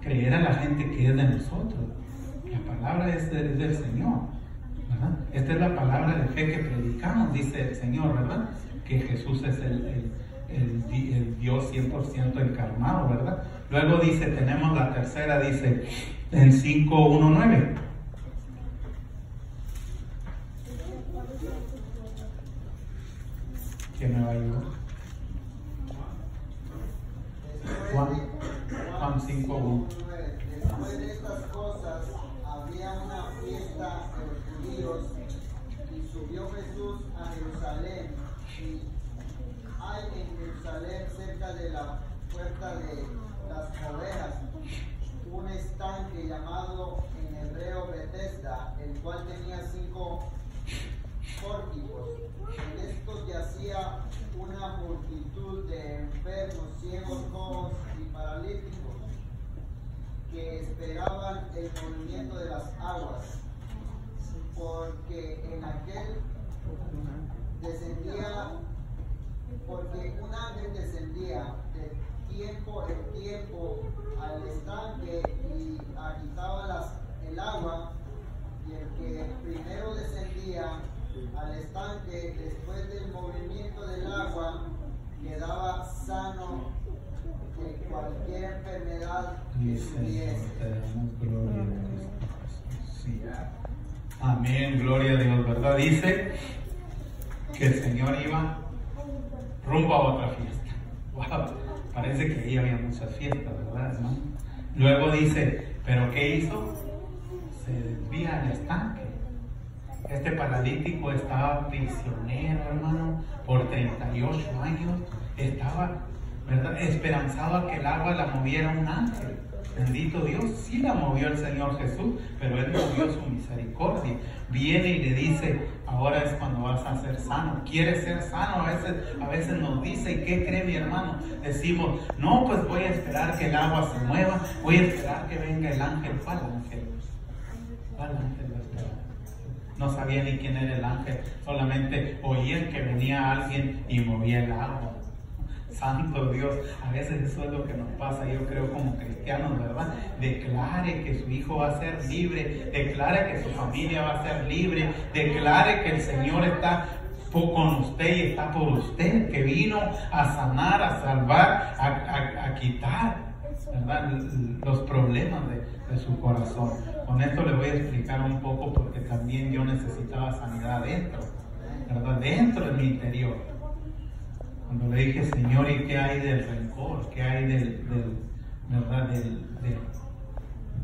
creer a la gente que es de nosotros. La palabra es del Señor, ¿verdad? Esta es la palabra de fe que predicamos, dice el Señor, ¿verdad? Que Jesús es el Dios 100% encarnado, ¿verdad? Luego dice, tenemos la tercera, dice en 5:1-9. ¿Quién me va a ayudar? Juan 5:1. Después de estas cosas, había una fiesta de los judíos y subió Jesús a Jerusalén. Y hay en Jerusalén, cerca de la puerta de las ovejas, un estanque llamado en hebreo Betesda, el cual tenía 5 pórticos. En estos yacía una multitud de enfermos, ciegos, cojos y paralíticos, que esperaban el movimiento de las aguas, porque un ángel descendía de tiempo en tiempo al estanque y agitaba el agua, y el que primero descendía al estanque después del movimiento del agua quedaba sano de cualquier enfermedad que tuviese. Sí. Amén, gloria a Dios, ¿verdad? Dice que el Señor iba rumbo a otra fiesta. Wow, parece que ahí había muchas fiestas, ¿verdad, hermano? Luego dice, ¿pero qué hizo? Se desvía al estanque. Este paralítico estaba prisionero, hermano, por 38 años. Estaba ¿verdad? Esperanzaba que el agua la moviera un ángel. Bendito Dios, sí la movió el Señor Jesús, pero Él movió su misericordia. Viene y le dice, ahora es cuando vas a ser sano. ¿Quieres ser sano? A veces nos dice, ¿y qué cree mi hermano? Decimos, no, pues voy a esperar que el agua se mueva, voy a esperar que venga el ángel. ¿Cuál ángel? ¿Cuál ángel va a esperar? No sabía ni quién era el ángel, solamente oía que venía alguien y movía el agua. Santo Dios, a veces eso es lo que nos pasa, yo creo, como cristianos, ¿verdad? Declare que su hijo va a ser libre, declare que su familia va a ser libre, declare que el Señor está con usted y está por usted, que vino a sanar, a salvar, a quitar, ¿verdad?, los problemas de su corazón. Con esto le voy a explicar un poco, porque también yo necesitaba sanidad dentro, ¿verdad? Dentro de mi interior. Cuando le dije, Señor, ¿y qué hay del rencor? ¿Qué hay ¿verdad?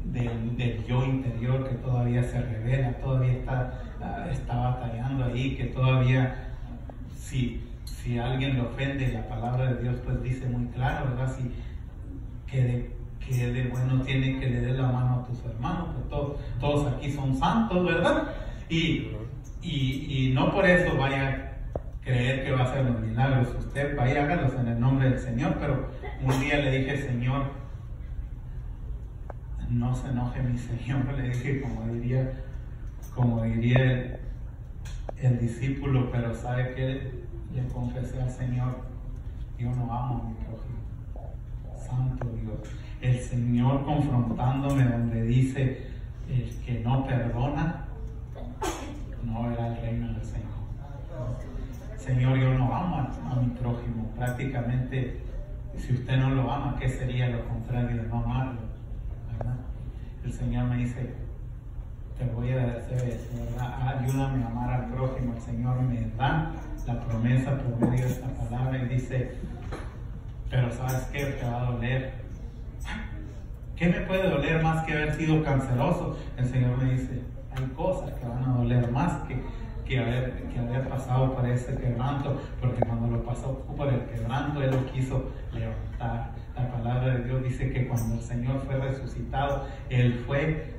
del yo interior que todavía se revela, todavía está batallando ahí, que todavía, si alguien le ofende, la palabra de Dios pues dice muy claro, ¿verdad? Que de bueno tiene que le dé la mano a tus hermanos, pues todos aquí son santos, ¿verdad? Y no por eso vaya creer que va a hacer los milagros. Usted vaya, hágalos en el nombre del Señor. Pero un día le dije, Señor, no se enoje mi Señor, le dije, como diría el discípulo, pero ¿sabe qué? Le confesé al Señor, yo no amo a mi prójimo. Santo Dios, el Señor confrontándome donde dice, el que no perdona no verá el reino del Señor. Señor, yo no amo a mi prójimo. Prácticamente, si usted no lo ama, ¿qué sería lo contrario de no amarlo? ¿Verdad? El Señor me dice, te voy a hacer eso, ¿verdad? Ayúdame a amar al prójimo. El Señor me da la promesa por medio de esta palabra y dice, pero ¿sabes qué? Te va a doler. ¿Qué me puede doler más que haber sido canceroso? El Señor me dice, hay cosas que van a doler más que haber pasado por ese quebranto, porque cuando lo pasó por el quebranto, Él lo quiso levantar. La palabra de Dios dice que cuando el Señor fue resucitado, Él fue,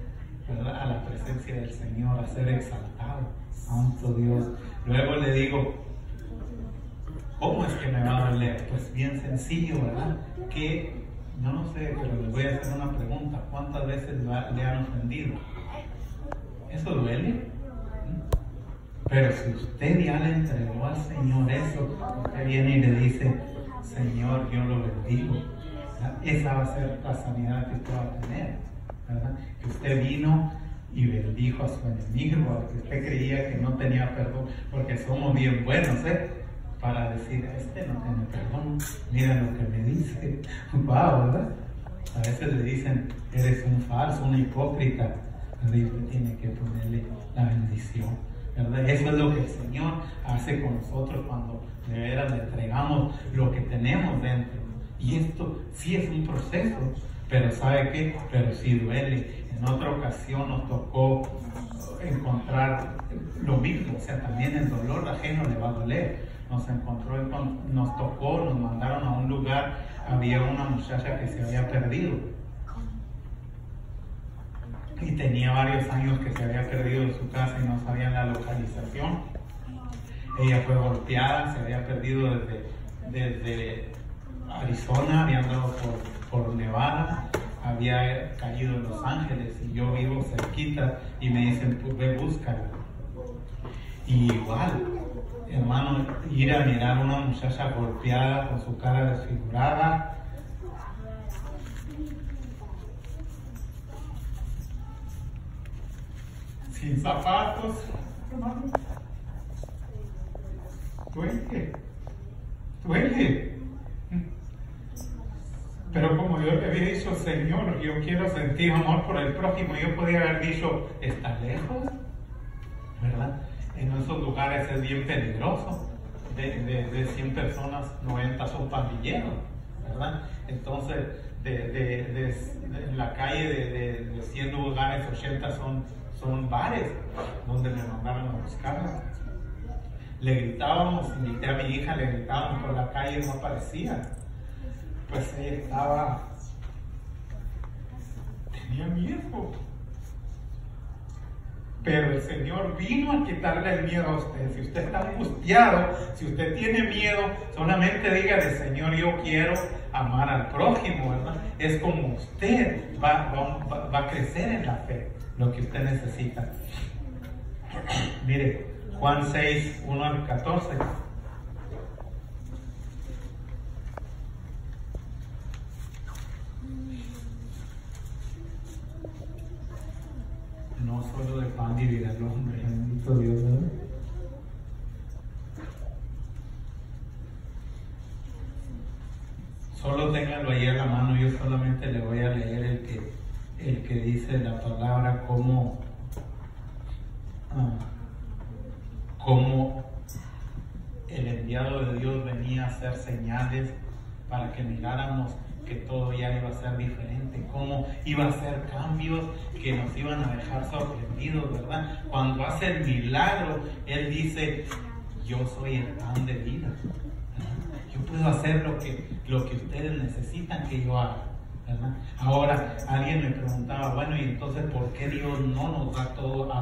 ¿verdad?, a la presencia del Señor a ser exaltado. Santo Dios. Luego le digo, ¿cómo es que me va a doler? Pues bien sencillo, ¿verdad? Que, yo no sé, pero les voy a hacer una pregunta. ¿Cuántas veces le han ofendido? ¿Eso duele? Pero si usted ya le entregó al Señor eso, usted viene y le dice, Señor, yo lo bendigo, ¿verdad? Esa va a ser la sanidad que usted va a tener, ¿verdad? Que usted vino y bendijo a su enemigo, al que usted creía que no tenía perdón, porque somos bien buenos, para decir, este no tiene perdón, mira lo que me dice. Wow, ¿verdad? A veces le dicen, eres un falso, una hipócrita, pero usted tiene que ponerle la bendición, ¿verdad? Eso es lo que el Señor hace con nosotros cuando de veras le entregamos lo que tenemos dentro. Y esto sí es un proceso, pero ¿sabe qué? Pero sí duele. En otra ocasión nos tocó encontrar lo mismo, o sea, también el dolor ajeno le va a doler. Nos tocó, nos mandaron a un lugar, había una muchacha que se había perdido. Y tenía varios años que se había perdido de su casa y no sabían la localización. Ella fue golpeada, se había perdido desde Arizona, había andado por Nevada, había caído en Los Ángeles y yo vivo cerquita y me dicen, pues ve, búscala. Y igual, hermano, ir a mirar a una muchacha golpeada con su cara desfigurada, sin zapatos, hermano, duele. Pero como yo le había dicho, Señor, yo quiero sentir amor por el prójimo, yo podía haber dicho, está lejos, ¿verdad? En esos lugares es bien peligroso. De 100 personas, 90 son pandilleros, ¿verdad? Entonces, en la calle de 100 lugares, 80 son bares donde me mandaron a buscarla. Le gritábamos, invité a mi hija, le gritábamos por la calle, no aparecía. pues ella tenía miedo. Pero el Señor vino a quitarle el miedo a usted. Si usted está angustiado, si usted tiene miedo, solamente dígale: Señor, yo quiero amar al prójimo, ¿verdad? Es como usted va a crecer en la fe, lo que usted necesita. Mire, Juan 6, 1 al 14. No solo de pan vivirá el hombre, bendito Dios, ¿verdad? Solo ténganlo ahí en la mano. Yo solamente le voy a leer el que dice la palabra, cómo el enviado de Dios venía a hacer señales para que miráramos que todo ya iba a ser diferente, cómo iba a ser cambios que nos iban a dejar sorprendidos, ¿verdad? Cuando hace el milagro, Él dice: yo soy el pan de vida, yo puedo hacer lo que ustedes necesitan que yo haga, ¿verdad? Ahora, alguien me preguntaba: bueno, y entonces, ¿por qué Dios no nos da a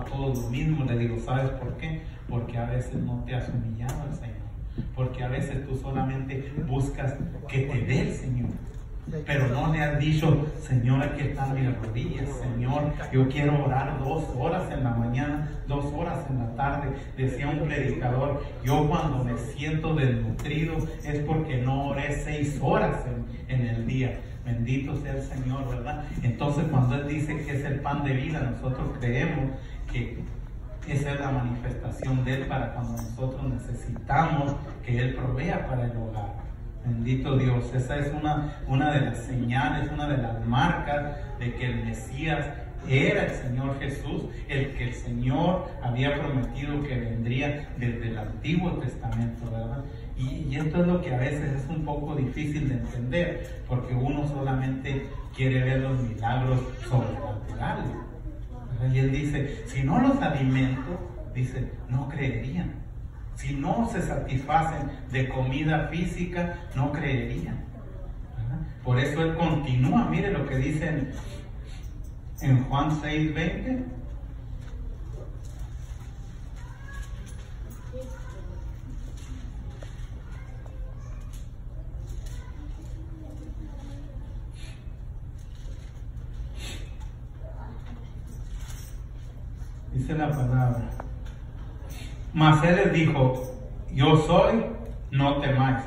todos lo mismo? Le digo: ¿sabes por qué? Porque a veces no te has humillado al Señor, porque a veces tú solamente buscas que te dé el Señor, pero no le has dicho: Señor, aquí están mis rodillas, Señor, yo quiero orar 2 horas en la mañana, 2 horas en la tarde. Decía un predicador: yo cuando me siento desnutrido es porque no oré 6 horas en el día. Bendito sea el Señor, ¿verdad? Entonces, cuando Él dice que es el pan de vida, nosotros creemos que esa es la manifestación de Él para cuando nosotros necesitamos que Él provea para el hogar. Bendito Dios. Esa es una de las señales, una de las marcas de que el Mesías era el Señor Jesús, el que el Señor había prometido que vendría desde el Antiguo Testamento, ¿verdad? Y esto es lo que a veces es un poco difícil de entender, porque uno solamente quiere ver los milagros sobrenaturales, ¿verdad? Y Él dice: si no los alimento, dice, no creerían. Si no se satisfacen de comida física, no creerían, ¿verdad? Por eso Él continúa. Mire lo que dice en Juan 6:20. Dice la palabra: mas Él les dijo: yo soy, no temáis.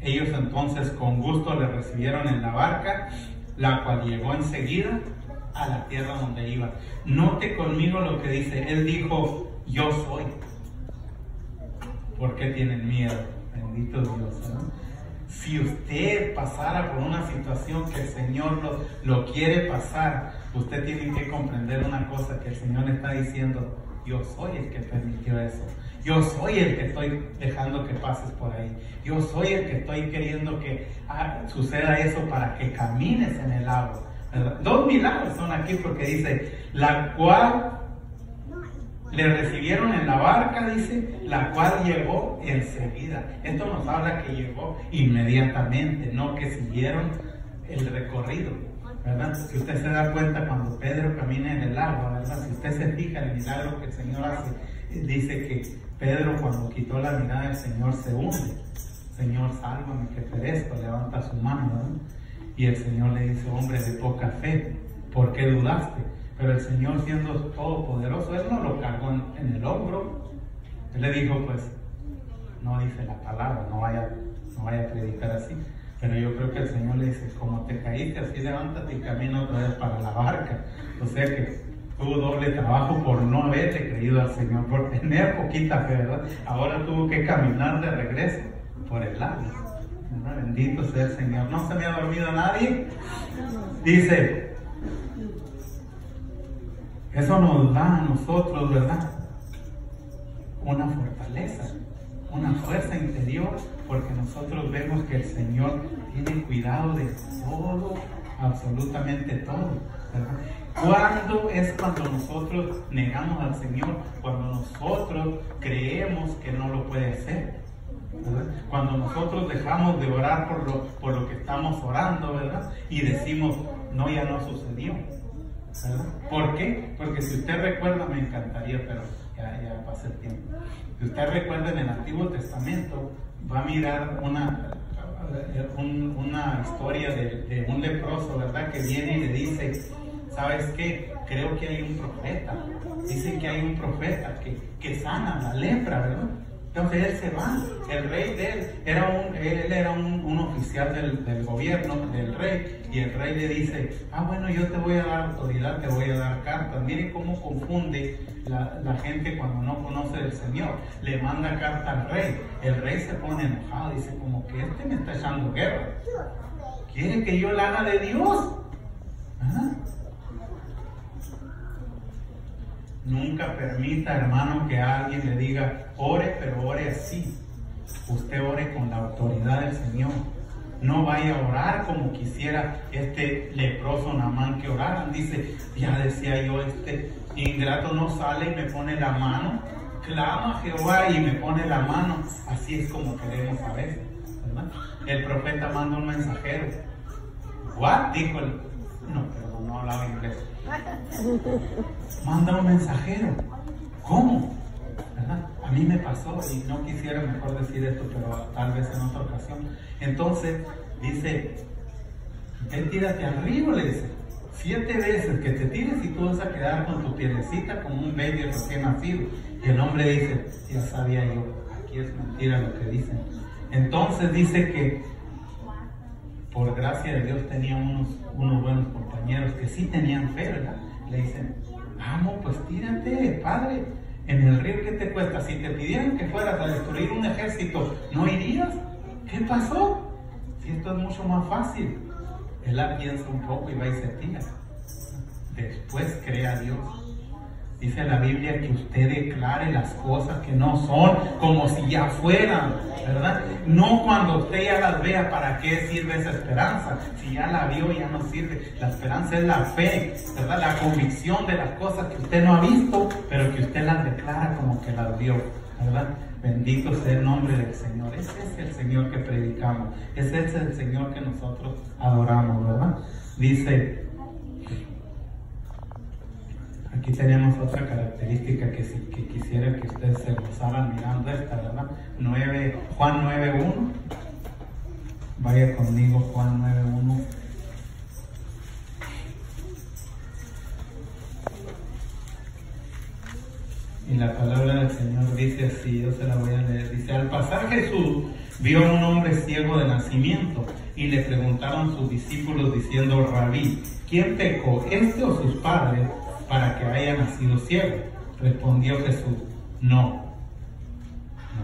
Ellos entonces con gusto le recibieron en la barca, la cual llegó enseguida a la tierra donde iba. Note conmigo lo que dice. Él dijo: yo soy. ¿Por qué tienen miedo? Bendito Dios, ¿no? Si usted pasara por una situación que el Señor lo quiere pasar, usted tiene que comprender una cosa, que el Señor le está diciendo: yo soy el que permitió eso. Yo soy el que estoy dejando que pases por ahí. Yo soy el que estoy queriendo que suceda eso para que camines en el agua, ¿verdad? 2 milagros son aquí, porque dice: la cual le recibieron en la barca, dice, la cual llegó enseguida. Esto nos habla que llegó inmediatamente, no que siguieron el recorrido, ¿verdad? Si usted se da cuenta cuando Pedro camina en el agua, ¿verdad? Si usted se fija en el milagro que el Señor hace, dice que Pedro, cuando quitó la mirada del Señor, se hunde. Señor, sálvame que perezco. Levanta su mano, ¿verdad? Y el Señor le dice: hombre de poca fe, ¿por qué dudaste? Pero el Señor, siendo todopoderoso, Él no lo cargó en el hombro. Él le dijo: pues no dice la palabra, no vaya a predicar así. Pero yo creo que el Señor le dice: como te caíste, así levántate y camina otra vez para la barca. O sea que tuvo doble trabajo por no haberle creído al Señor, por tener poquita fe, ¿verdad? Ahora tuvo que caminar de regreso por el lago, ¿verdad? Bendito sea el Señor. ¿No se me ha dormido nadie? Dice: eso nos da a nosotros, ¿verdad?, una fortaleza, una fuerza interior, porque nosotros vemos que el Señor tiene cuidado de todo, absolutamente todo, ¿verdad? ¿Cuándo es cuando nosotros negamos al Señor? Cuando nosotros creemos que no lo puede hacer. ¿verdad? Cuando nosotros dejamos de orar por lo que estamos orando, ¿verdad? Y decimos, no, ya no sucedió, ¿verdad? ¿Por qué? Porque si usted recuerda, me encantaría, pero ya pasa el tiempo. Si usted recuerda en el Antiguo Testamento, va a mirar una historia de un leproso, ¿verdad? Que viene y le dice, ¿sabes qué? Creo que hay un profeta. Dicen que hay un profeta que sana la lepra, ¿verdad? Entonces él se va. El rey de él era un oficial del gobierno, del rey, y el rey le dice, bueno, yo te voy a dar autoridad, te voy a dar cartas. Miren cómo confunde la gente cuando no conoce del Señor. Le manda carta al rey. El rey se pone enojado, dice, como que este me está echando guerra. ¿Quiere que yo la haga de Dios? Nunca permita, hermano, que alguien le diga, ore, pero ore así. Usted ore con la autoridad del Señor. No vaya a orar como quisiera este leproso Naamán que oraran. Dice, ya decía yo, este ingrato no sale y me pone la mano. Clama a Jehová y me pone la mano. Así es como queremos a veces, ¿verdad? El profeta manda un mensajero. ¿What? Dijo el... No, perdón, no hablaba inglés. Manda un mensajero. ¿Cómo? ¿Verdad? A mí me pasó y no quisiera mejor decir esto, pero tal vez en otra ocasión. Entonces dice, ven, tírate al río, le dice. 7 veces que te tires y tú vas a quedar con tu pielecita como un baby recién nacido. Y el hombre dice, ya sabía yo, aquí es mentira lo que dicen. Entonces dice que por gracia de Dios tenía unos buenos compañeros que sí tenían fe, ¿verdad? Le dicen, vamos, pues tírate, padre, en el río, ¿qué te cuesta? Si te pidieran que fueras a destruir un ejército, ¿no irías? ¿Qué pasó? Si esto es mucho más fácil. Él la piensa un poco y va y se tira. Después cree a Dios. Dice la Biblia que usted declare las cosas que no son como si ya fueran, ¿verdad? No cuando usted ya las vea. ¿Para qué sirve esa esperanza? Si ya la vio, ya no sirve. La esperanza es la fe, ¿verdad? La convicción de las cosas que usted no ha visto, pero que usted las declara como que las vio, ¿verdad? Bendito sea el nombre del Señor. Ese es el Señor que predicamos. Ese es el Señor que nosotros adoramos, ¿verdad? Dice... Aquí tenemos otra característica que quisiera que ustedes se gozaran mirando esta, ¿verdad? Juan 9:1. Vaya conmigo, Juan 9:1. Y la palabra del Señor dice así, yo se la voy a leer. Dice, al pasar Jesús vio a un hombre ciego de nacimiento y le preguntaron sus discípulos diciendo, Rabí, ¿quién pecó, este o sus padres, para que haya nacido ciego? Respondió Jesús, no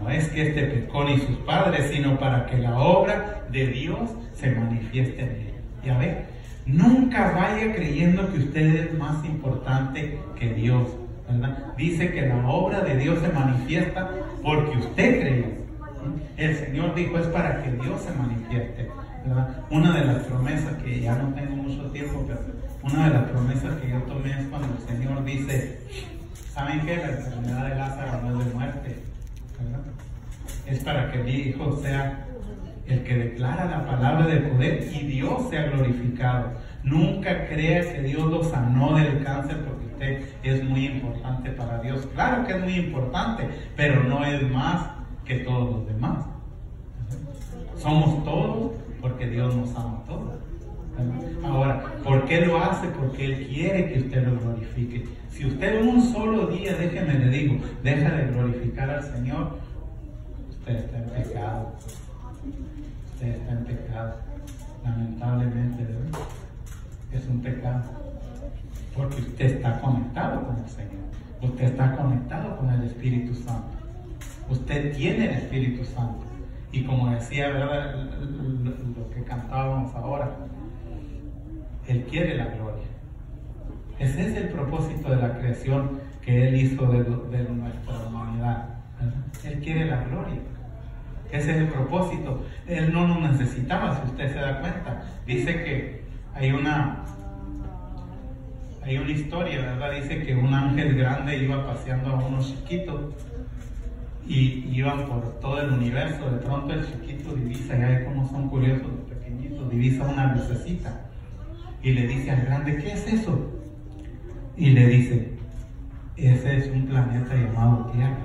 es que este pecó ni sus padres, sino para que la obra de Dios se manifieste en él. Ya ve, nunca vaya creyendo que usted es más importante que Dios, ¿verdad? Dice que la obra de Dios se manifiesta porque usted cree. El Señor dijo, es para que Dios se manifieste, ¿verdad? Una de las promesas que ya no tengo mucho tiempo, pero una de las promesas que yo tomé es cuando el Señor dice, ¿saben qué? La enfermedad de Lázaro no es de muerte, ¿verdad? Es para que mi hijo sea el que declara la palabra de poder y Dios sea glorificado. Nunca crea que Dios lo sanó del cáncer porque usted es muy importante para Dios. Claro que es muy importante, pero no es más que todos los demás. Somos todos porque Dios nos ama a todos. Ahora, ¿por qué lo hace? Porque Él quiere que usted lo glorifique. Si usted un solo día, déjeme le digo, deja de glorificar al Señor, usted está en pecado. Usted está en pecado. Lamentablemente, ¿verdad? Es un pecado. Porque usted está conectado con el Señor. Usted está conectado con el Espíritu Santo. Usted tiene el Espíritu Santo. Y como decía, ¿verdad? Lo que cantábamos ahora, Él quiere la gloria. Ese es el propósito de la creación que Él hizo de nuestra humanidad, ¿verdad? Él quiere la gloria. Ese es el propósito. Él no nos necesitaba, si usted se da cuenta. Dice que hay una historia, ¿verdad? Dice que un ángel grande iba paseando a unos chiquitos y iban por todo el universo. De pronto el chiquito divisa, ya ve cómo son curiosos los pequeñitos, divisa una lucecita y le dice al grande, ¿qué es eso? Y le dice, ese es un planeta llamado Tierra.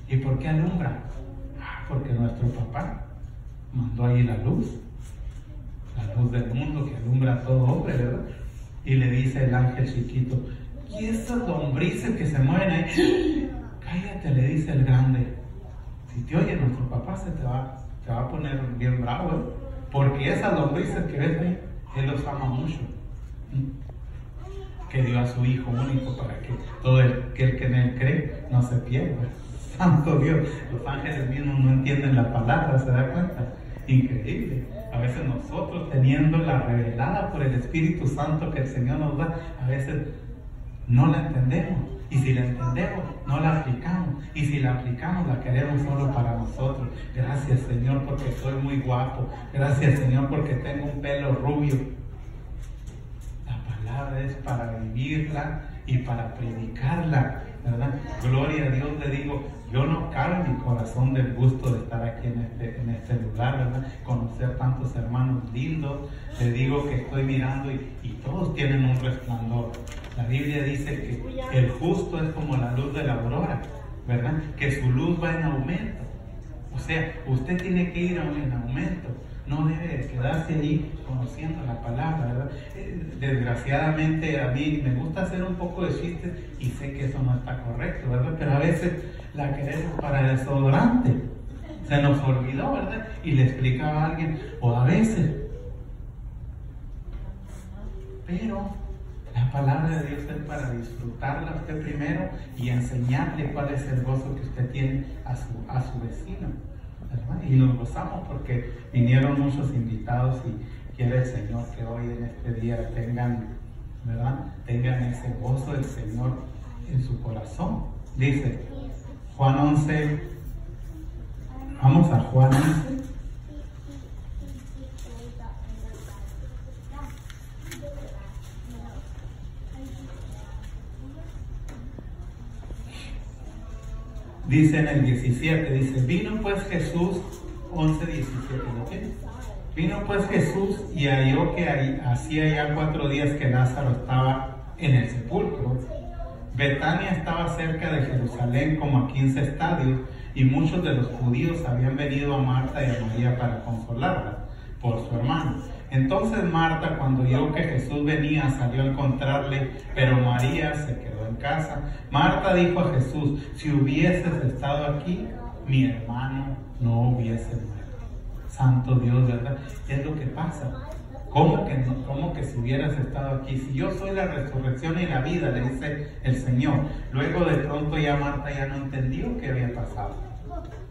¿Y por qué alumbra? Porque nuestro papá mandó ahí la luz del mundo que alumbra a todo hombre, ¿verdad? Y le dice el ángel chiquito, ¿y esas lombrices que se mueven ahí? Cállate, le dice el grande. Si te oye nuestro papá se te va a poner bien bravo, ¿eh? Porque esas lombrices que ves ahí, Él los ama mucho. Que dio a su Hijo único para que todo el que en Él cree no se pierda. Santo Dios, los ángeles mismos no entienden la palabra, ¿se da cuenta? Increíble. A veces nosotros, teniéndola revelada por el Espíritu Santo que el Señor nos da, a veces no la entendemos. Y si la entendemos, no la aplicamos. Y si la aplicamos, la queremos solo para nosotros. Gracias, Señor, porque soy muy guapo. Gracias, Señor, porque tengo un pelo rubio. La palabra es para vivirla y para predicarla, ¿verdad? Gloria a Dios, le digo, yo no cabe en mi corazón del gusto de estar aquí en este lugar, ¿verdad? Conocer tantos hermanos lindos. Le digo que estoy mirando y todos tienen un resplandor. La Biblia dice que el justo es como la luz de la aurora, ¿verdad? Que su luz va en aumento. O sea, usted tiene que ir en aumento. No debe quedarse ahí conociendo la palabra, ¿verdad? Desgraciadamente a mí me gusta hacer un poco de chistes y sé que eso no está correcto, ¿verdad? Pero a veces la queremos para desodorante. Se nos olvidó, ¿verdad? Y le explicaba a alguien, o a veces. Pero la palabra de Dios es para disfrutarla usted primero y enseñarle cuál es el gozo que usted tiene a su vecino, ¿verdad? Y nos gozamos porque vinieron muchos invitados y quiere el Señor que hoy en este día tengan, ¿verdad? Tengan ese gozo del Señor en su corazón. Dice Juan 11, vamos a Juan 11. Dice en el 17, dice, vino pues Jesús, 11, 17, ¿lo tienes? Vino pues Jesús y halló que hacía ya 4 días que Lázaro estaba en el sepulcro. Betania estaba cerca de Jerusalén como a 15 estadios y muchos de los judíos habían venido a Marta y a María para consolarla por su hermano. Entonces Marta, cuando oyó que Jesús venía, salió a encontrarle, pero María se quedó en casa. Marta dijo a Jesús, si hubieses estado aquí, mi hermano no hubiese muerto. Santo Dios, ¿verdad? Es lo que pasa. ¿Cómo que si hubieras estado aquí? Si yo soy la resurrección y la vida, le dice el Señor. Luego de pronto ya Marta ya no entendió qué había pasado,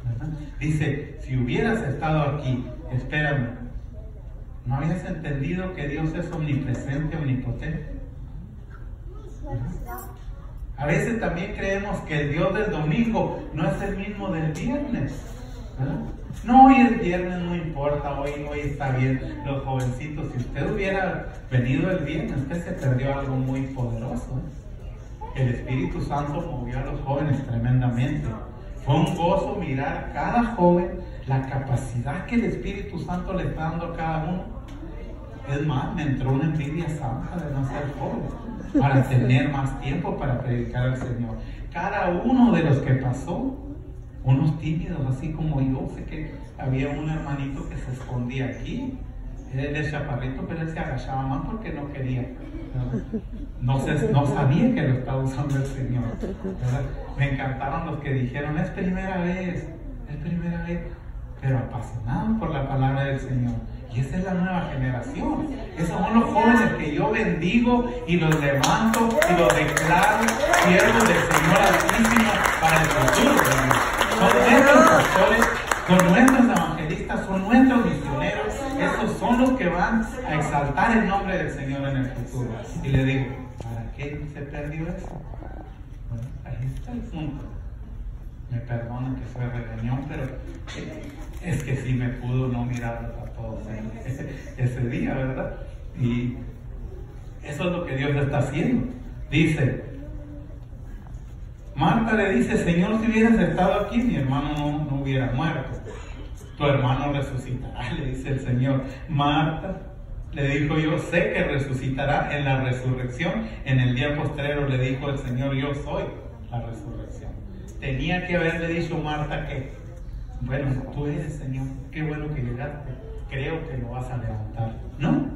¿verdad? Dice, si hubieras estado aquí, espérame, ¿no habías entendido que Dios es omnipresente, omnipotente? A veces también creemos que el Dios del domingo no es el mismo del viernes, ¿verdad? No, hoy es viernes, no importa, hoy está bien. Los jovencitos, si usted hubiera venido el viernes, usted se perdió algo muy poderoso, ¿eh? El Espíritu Santo movió a los jóvenes tremendamente. Fue un gozo mirar a cada joven la capacidad que el Espíritu Santo le está dando a cada uno. Es más, me entró una envidia santa de no ser joven, para tener más tiempo para predicar al Señor. Cada uno de los que pasó, unos tímidos, así como yo, sé que había un hermanito que se escondía aquí, él es chaparrito, pero él se agachaba más porque no quería, no sabía que lo estaba usando el Señor, ¿verdad? Me encantaron los que dijeron, es primera vez, pero apasionados por la palabra del Señor. Y esa es la nueva generación. Esos son los jóvenes que yo bendigo y los levanto y los declaro siervos del Señor Altísimo para el futuro. Son nuestros pastores, son nuestros evangelistas, son nuestros misioneros. Esos son los que van a exaltar el nombre del Señor en el futuro. Y le digo, ¿para qué se perdió eso? Bueno, ahí está el punto. Me perdonan que fue reunión, pero es que sí me pudo no mirarlos a todos ese día, ¿verdad? Y eso es lo que Dios está haciendo. Dice Marta le dice, Señor, si hubieras estado aquí, mi hermano no hubiera muerto. Tu hermano resucitará, le dice el Señor. Marta le dijo, yo sé que resucitará en la resurrección. En el día postrero le dijo el Señor, yo soy la resurrección. Tenía que haberle dicho Marta que, bueno, tú eres, Señor, qué bueno que llegaste, creo que lo vas a levantar. No,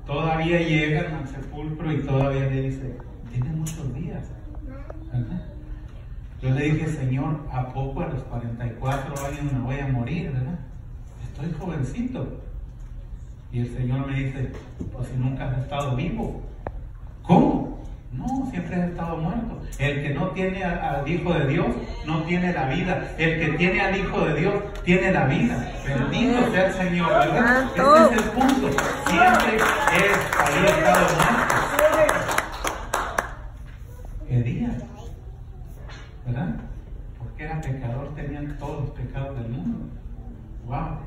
todavía llegan al sepulcro y todavía le dice, tiene muchos días, ¿verdad? Yo le dije, Señor, ¿a poco a los 44 años me voy a morir, verdad? Estoy jovencito. Y el Señor me dice, pues si nunca has estado vivo. ¿Cómo? No, siempre has estado muerto. El que no tiene al Hijo de Dios no tiene la vida. El que tiene al Hijo de Dios tiene la vida. Bendito sea el Señor, ¿verdad? Ese es el punto. Siempre había estado muerto. Elías, ¿verdad? Porque era pecador, tenían todos los pecados del mundo. Wow.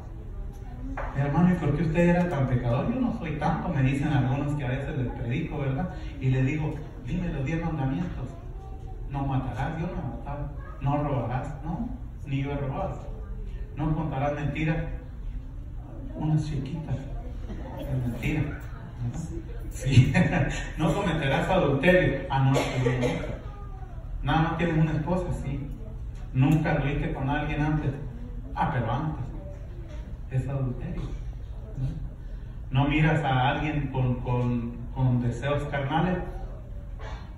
Hermano, ¿y por qué usted era tan pecador? Yo no soy tanto, me dicen algunos que a veces les predico, ¿verdad? Y les digo, dime los 10 mandamientos. No matarás, yo no he matado. No robarás, no, ni yo he robado. No contarás mentiras, unas chiquitas, es mentira, ¿verdad? Sí. No cometerás adulterio, no, nada más tienes una esposa, sí. Nunca anduviste con alguien antes, pero antes. Es adulterio. No miras a alguien con deseos carnales.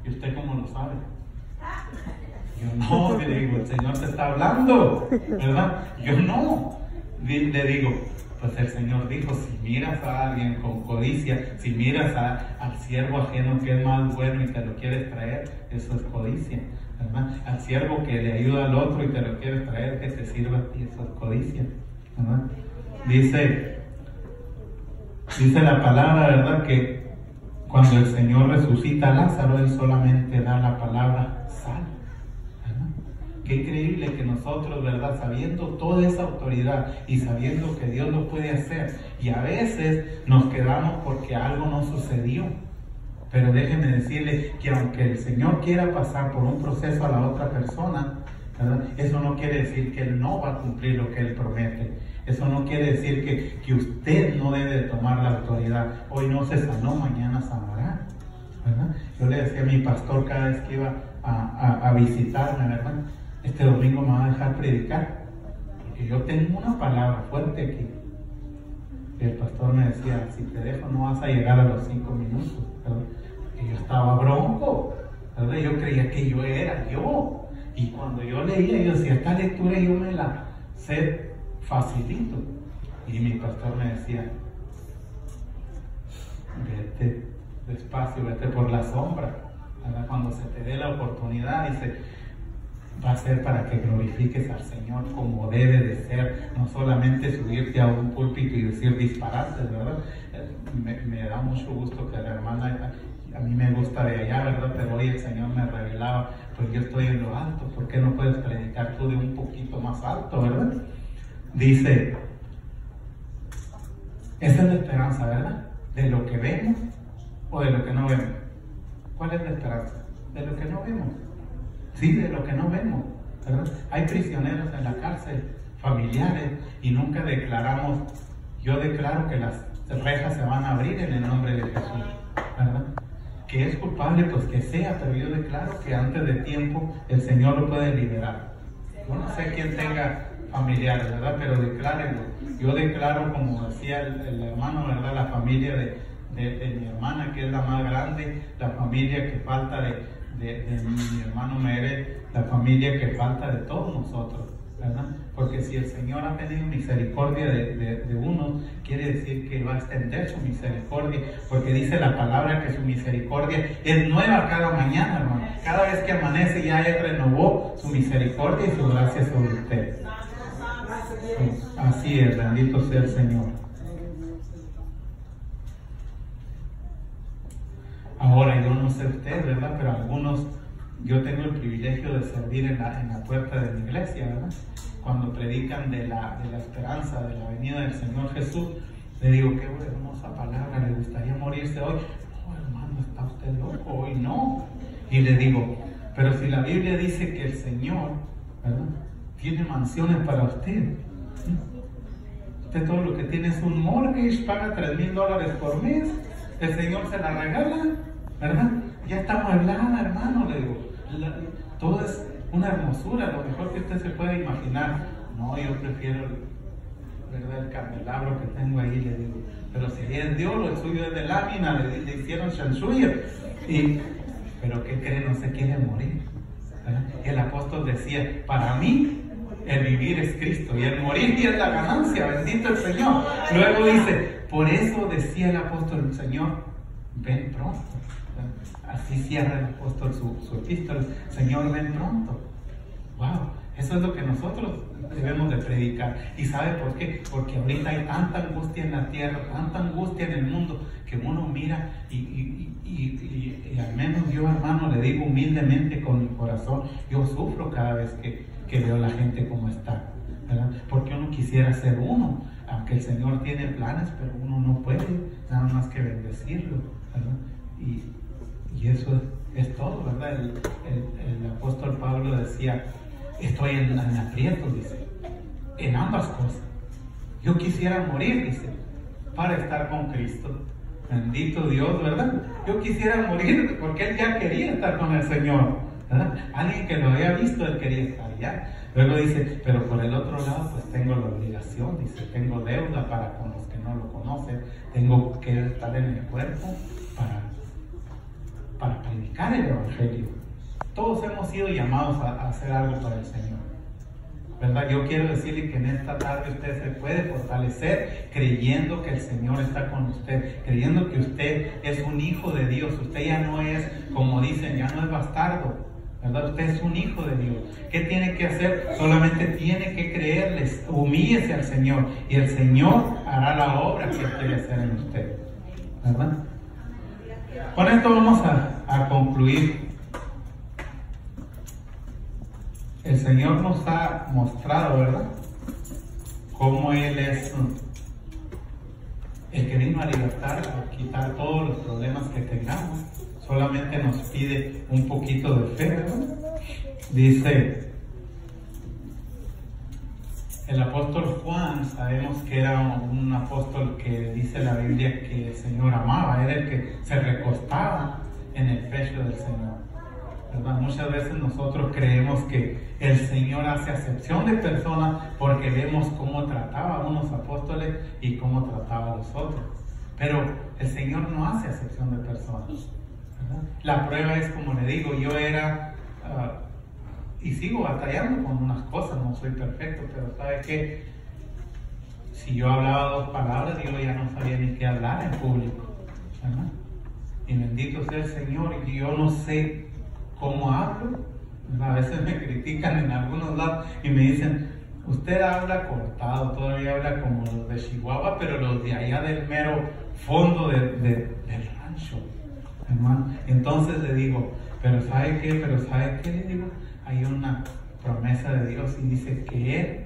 ¿Y usted cómo lo sabe? Yo no, le digo, el Señor te está hablando, ¿verdad? Yo no. Le digo, pues el Señor dijo, si miras a alguien con codicia, si miras al siervo ajeno que es más bueno y te lo quieres traer, eso es codicia, ¿verdad? Al siervo que le ayuda al otro y te lo quieres traer, que te sirva a ti, eso es codicia, ¿verdad? Dice la palabra, ¿verdad? Que cuando el Señor resucita a Lázaro, Él solamente da la palabra sal, ¿verdad? Qué increíble que nosotros, ¿verdad? Sabiendo toda esa autoridad y sabiendo que Dios lo puede hacer, y a veces nos quedamos porque algo no sucedió. Pero déjeme decirle que aunque el Señor quiera pasar por un proceso a la otra persona, ¿verdad? Eso no quiere decir que Él no va a cumplir lo que Él promete. Eso no quiere decir que usted no debe de tomar la autoridad. Hoy no se sanó, mañana sanará, ¿verdad? Yo le decía a mi pastor cada vez que iba a visitarme, ¿verdad? Este domingo me va a dejar predicar, porque yo tengo una palabra fuerte aquí. Y el pastor me decía, si te dejo no vas a llegar a los 5 minutos, ¿verdad? Y yo estaba bronco, ¿verdad? Yo creía que yo era yo. Y cuando yo leía, yo decía, esta lectura yo me la sé facilito. Y mi pastor me decía, vete despacio, vete por la sombra, ¿verdad? Cuando se te dé la oportunidad, dice, va a ser para que glorifiques al Señor como debe de ser, no solamente subirte a un púlpito y decir disparates, ¿verdad? Me da mucho gusto que la hermana, a mí me gusta de allá, ¿verdad? Pero hoy el Señor me revelaba, pues yo estoy en lo alto, ¿por qué no puedes predicar tú de un poquito más alto, verdad? Dice, esa es la esperanza, ¿verdad? De lo que vemos o de lo que no vemos. ¿Cuál es la esperanza? De lo que no vemos. Sí, de lo que no vemos, ¿verdad? Hay prisioneros en la cárcel, familiares, y nunca declaramos, yo declaro que las rejas se van a abrir en el nombre de Jesús, ¿verdad? Que es culpable, pues que sea, pero yo declaro que antes de tiempo el Señor lo puede liberar. Yo no sé quién tenga familiares, ¿verdad? Pero declárenlo. Yo declaro, como decía el hermano, ¿verdad? La familia de mi hermana, que es la más grande, la familia que falta de mi hermano Mere, la familia que falta de todos nosotros, ¿verdad? Porque si el Señor ha tenido misericordia de uno, quiere decir que va a extender su misericordia, porque dice la palabra que su misericordia es nueva cada mañana, hermano. Cada vez que amanece ya Él renovó su misericordia y su gracia sobre usted. Así es, bendito sea el Señor. Ahora, yo no sé usted, ¿verdad? Pero algunos, yo tengo el privilegio de servir en la puerta de mi iglesia, ¿verdad? Cuando predican de la esperanza, de la venida del Señor Jesús, le digo, qué hermosa palabra, ¿le gustaría morirse hoy? No, hermano, está usted loco, hoy no. Y le digo, Pero si la Biblia dice que el Señor, ¿verdad?, tiene mansiones para usted. Usted todo lo que tiene es un mortgage, paga $3,000 por mes, el Señor se la regala, ¿verdad? Ya está amueblada, hermano, le digo. Todo es una hermosura, lo mejor que usted se puede imaginar. No, yo prefiero, ¿verdad?, el candelabro que tengo ahí, le digo. Pero si es de oro, el suyo es de lámina, le hicieron shansuya. Pero ¿qué cree? No se quiere morir, ¿verdad? El apóstol decía, para mí el vivir es Cristo y el morir es la ganancia, bendito el Señor. Luego dice, por eso decía el apóstol, Señor, ven pronto. Así cierra el apóstol su epístola, Señor, ven pronto. Wow, eso es lo que nosotros debemos de predicar. ¿Y sabe por qué? Porque ahorita hay tanta angustia en la tierra, tanta angustia en el mundo, que uno mira y al menos yo, hermano, le digo humildemente con mi corazón, yo sufro cada vez que veo a la gente como está, ¿verdad? Porque uno quisiera ser uno, aunque el Señor tiene planes, pero uno no puede nada más que bendecirlo, ¿verdad? Y eso es todo, ¿verdad? El apóstol Pablo decía, estoy en aprietos, dice, en ambas cosas. Yo quisiera morir, dice, para estar con Cristo. Bendito Dios, ¿verdad? Yo quisiera morir porque él ya quería estar con el Señor, ¿verdad? Alguien que lo había visto, él quería estar allá. Luego dice, pero por el otro lado, pues tengo la obligación, dice, tengo deuda para con los que no lo conocen, tengo que estar en el cuerpo para predicar el Evangelio. Todos hemos sido llamados a hacer algo para el Señor, ¿verdad? Yo quiero decirle que en esta tarde usted se puede fortalecer creyendo que el Señor está con usted, creyendo que usted es un hijo de Dios. Usted ya no es, como dicen, ya no es bastardo, ¿verdad? Usted es un hijo de Dios. ¿Qué tiene que hacer? Solamente tiene que creerles, humíllese al Señor y el Señor hará la obra que Él quiere hacer en usted, ¿verdad? Con esto vamos a concluir. El Señor nos ha mostrado, ¿verdad?, cómo Él es el que vino a libertar, a quitar todos los problemas que tengamos. Solamente nos pide un poquito de fe, ¿verdad? Dice el apóstol Juan, sabemos que era un apóstol que dice la Biblia que el Señor amaba, era el que se recostaba en el pecho del Señor, ¿verdad? Muchas veces nosotros creemos que el Señor hace acepción de personas porque vemos cómo trataba a unos apóstoles y cómo trataba a los otros. Pero el Señor no hace acepción de personas, ¿verdad? La prueba es, como le digo, yo era y sigo batallando con unas cosas, no soy perfecto, pero ¿sabe qué? Si yo hablaba 2 palabras, yo ya no sabía ni qué hablar en público, ¿verdad? Y bendito sea el Señor, y yo no sé cómo hablo. A veces me critican en algunos lados y me dicen, usted habla cortado, todavía habla como los de Chihuahua, pero los de allá del mero fondo del rancho, hermano. Entonces le digo, pero ¿sabe qué? Le digo, hay una promesa de Dios y dice que Él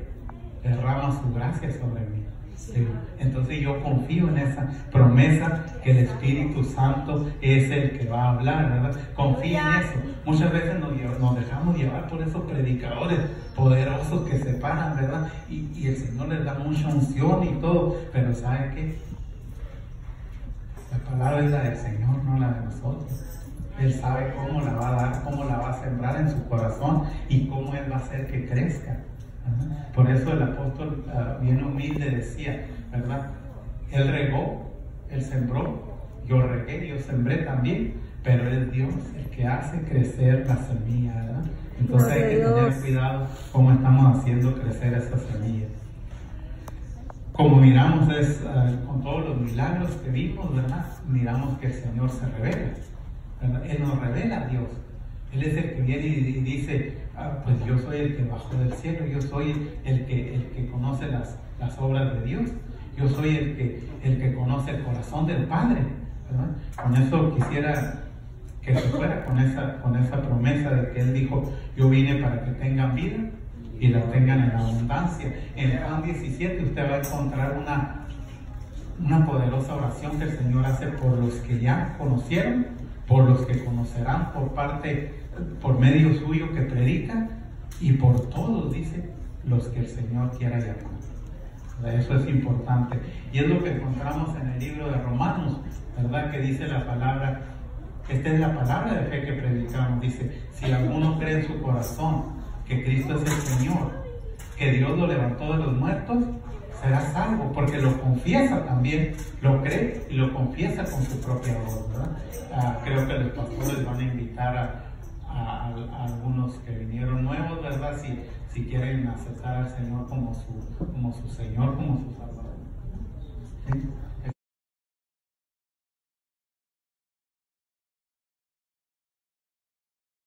derrama su gracia sobre mí. Sí. Entonces yo confío en esa promesa que el Espíritu Santo es el que va a hablar, ¿verdad? Confío en eso. Muchas veces nos dejamos llevar por esos predicadores poderosos que se paran, ¿verdad? Y el Señor les da mucha unción y todo, pero ¿sabe qué? La palabra es la del Señor, no la de nosotros. Él sabe cómo la va a dar, cómo la va a sembrar en su corazón y cómo Él va a hacer que crezca. Por eso el apóstol bien humilde decía, ¿verdad? Él regó, Él sembró, yo regué, yo sembré también, pero es Dios el que hace crecer la semilla, ¿verdad? Entonces hay que tener cuidado cómo estamos haciendo crecer esa semilla. Como miramos con todos los milagros que vimos, ¿verdad? Miramos que el Señor se revela, ¿verdad? Él nos revela a Dios. Él es el que viene y dice, pues yo soy el que bajó del cielo, yo soy el que conoce las obras de Dios, yo soy el que conoce el corazón del Padre, ¿verdad? Con eso quisiera que se fuera con esa promesa de que Él dijo, yo vine para que tengan vida y la tengan en abundancia. En Juan 17 usted va a encontrar una poderosa oración que el Señor hace por los que ya conocieron, por los que conocerán por parte por medio suyo que predica y por todos, dice, los que el Señor quiera llamar. Eso es importante. Y es lo que encontramos en el libro de Romanos, ¿verdad? Que dice la palabra, esta es la palabra de fe que predicamos. Dice, si alguno cree en su corazón que Cristo es el Señor, que Dios lo levantó de los muertos, será salvo, porque lo confiesa también, lo cree y lo confiesa con su propia voz, ¿verdad? Creo que los pastores van a invitar a algunos que vinieron nuevos, ¿verdad? Si quieren aceptar al Señor como su Señor, como su Salvador. ¿Sí?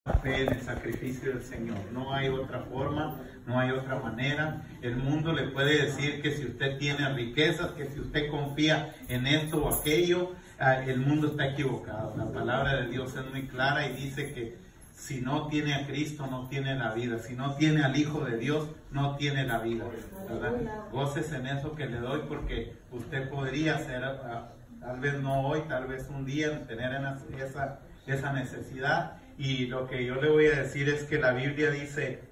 La fe en el sacrificio del Señor. No hay otra forma, no hay otra manera. El mundo le puede decir que si usted tiene riquezas, que si usted confía en esto o aquello, el mundo está equivocado. La palabra de Dios es muy clara y dice que si no tiene a Cristo, no tiene la vida. Si no tiene al Hijo de Dios, no tiene la vida, ¿verdad? Goces en eso que le doy, porque usted podría ser, tal vez no hoy, tal vez un día, tener esa necesidad. Y lo que yo le voy a decir es que la Biblia dice,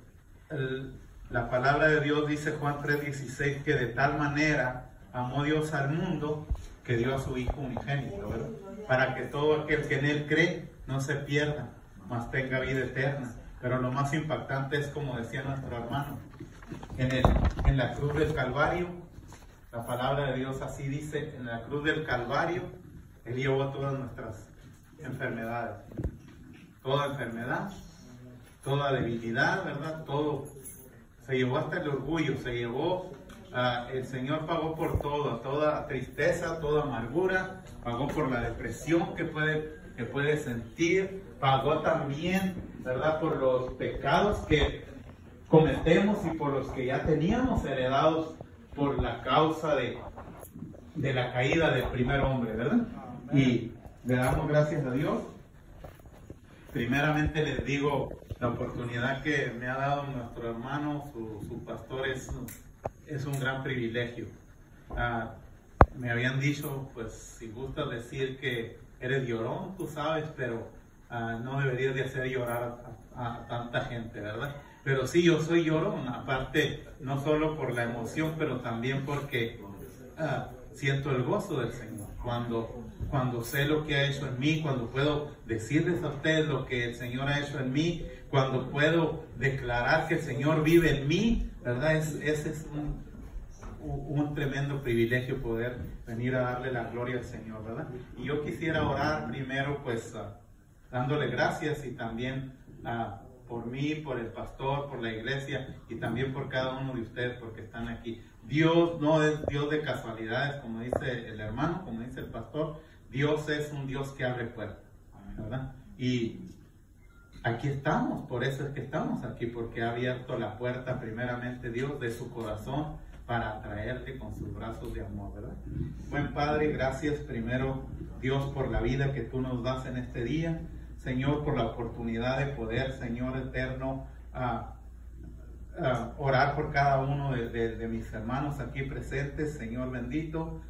la palabra de Dios dice, Juan 3:16, que de tal manera amó Dios al mundo que dio a su Hijo unigénito, ¿verdad? Para que todo aquel que en Él cree no se pierda, mas tenga vida eterna. Pero lo más impactante es, como decía nuestro hermano, en la cruz del Calvario, la palabra de Dios así dice, en la cruz del Calvario, Él llevó todas nuestras enfermedades. Toda enfermedad, toda debilidad, ¿verdad? Todo. Se llevó hasta el orgullo, se llevó, el Señor pagó por todo, toda tristeza, toda amargura, pagó por la depresión que puede sentir, pagó también, ¿verdad? Por los pecados que cometemos y por los que ya teníamos heredados por la causa de la caída del primer hombre, ¿verdad? Y le damos gracias a Dios. Primeramente les digo, la oportunidad que me ha dado nuestro hermano, su pastor, es un gran privilegio. Me habían dicho, pues si gustas decir que eres llorón, tú sabes, pero no deberías de hacer llorar a tanta gente, ¿verdad? Pero sí, yo soy llorón, aparte, no solo por la emoción, pero también porque siento el gozo del Señor. Cuando sé lo que ha hecho en mí, cuando puedo decirles a ustedes lo que el Señor ha hecho en mí, cuando puedo declarar que el Señor vive en mí, ¿verdad? Ese es un tremendo privilegio poder venir a darle la gloria al Señor, ¿verdad? Y yo quisiera orar primero, pues, dándole gracias y también por mí, por el pastor, por la iglesia y también por cada uno de ustedes porque están aquí. Dios no es Dios de casualidades, como dice el hermano, como dice el pastor. Dios es un Dios que abre puertas, ¿verdad? Y aquí estamos, por eso es que estamos aquí, porque ha abierto la puerta primeramente Dios de su corazón para atraerte con sus brazos de amor, ¿verdad? Buen Padre, gracias primero Dios por la vida que tú nos das en este día. Señor, por la oportunidad de poder, Señor eterno, orar por cada uno de mis hermanos aquí presentes, Señor bendito.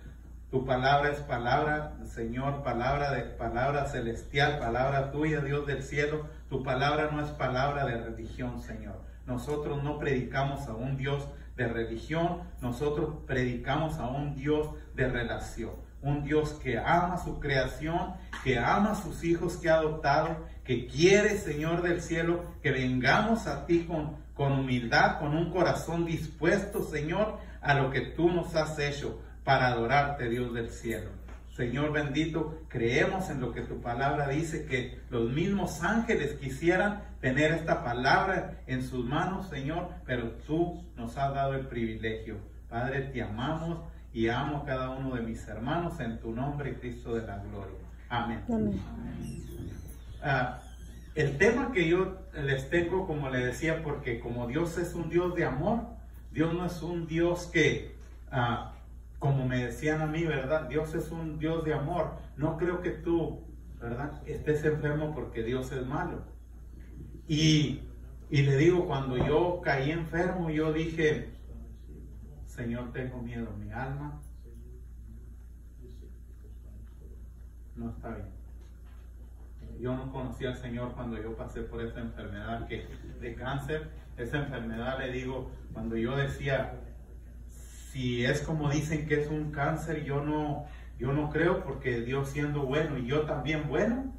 Tu palabra es palabra, Señor, palabra celestial, palabra tuya, Dios del cielo. Tu palabra no es palabra de religión, Señor. Nosotros no predicamos a un Dios de religión, nosotros predicamos a un Dios de relación. Un Dios que ama su creación, que ama a sus hijos que ha adoptado, que quiere, Señor del cielo, que vengamos a ti con humildad, con un corazón dispuesto, Señor, a lo que tú nos has hecho para adorarte, Dios del cielo. Señor bendito, creemos en lo que tu palabra dice, que los mismos ángeles quisieran tener esta palabra en sus manos, Señor, pero tú nos has dado el privilegio. Padre, te amamos y amo a cada uno de mis hermanos en tu nombre, Cristo de la gloria. Amén. Amén. El tema que yo les tengo, como le decía, porque como Dios es un Dios de amor, Dios no es un Dios que, como me decían a mí, ¿verdad? Dios es un Dios de amor. No creo que tú, ¿verdad?, estés enfermo porque Dios es malo. Y le digo, cuando yo caí enfermo, yo dije, Señor, tengo miedo, mi alma no está bien. Yo no conocí al Señor cuando yo pasé por esa enfermedad de cáncer. Esa enfermedad, le digo, cuando yo decía, si es como dicen que es un cáncer, yo no creo, porque Dios siendo bueno y yo también bueno,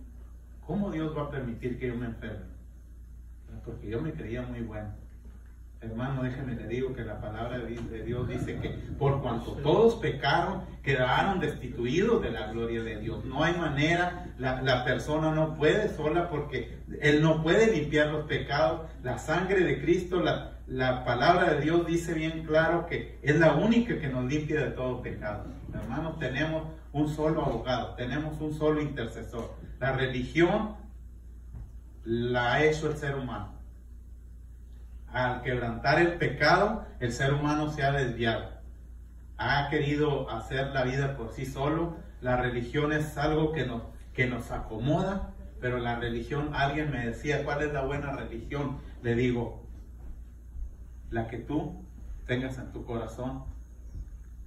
¿cómo Dios va a permitir que yo me enferme? Porque yo me creía muy bueno. Hermano, déjeme le digo que la palabra de Dios dice que por cuanto todos pecaron, quedaron destituidos de la gloria de Dios. No hay manera, la persona no puede sola, porque Él no puede limpiar los pecados. La sangre de Cristo, la palabra de Dios dice bien claro que es la única que nos limpia de todo pecado. Hermanos, tenemos un solo abogado, tenemos un solo intercesor. La religión la ha hecho el ser humano. Al quebrantar el pecado, el ser humano se ha desviado. Ha querido hacer la vida por sí solo. La religión es algo que nos acomoda, pero la religión, alguien me decía, ¿cuál es la buena religión? Le digo, la que tú tengas en tu corazón,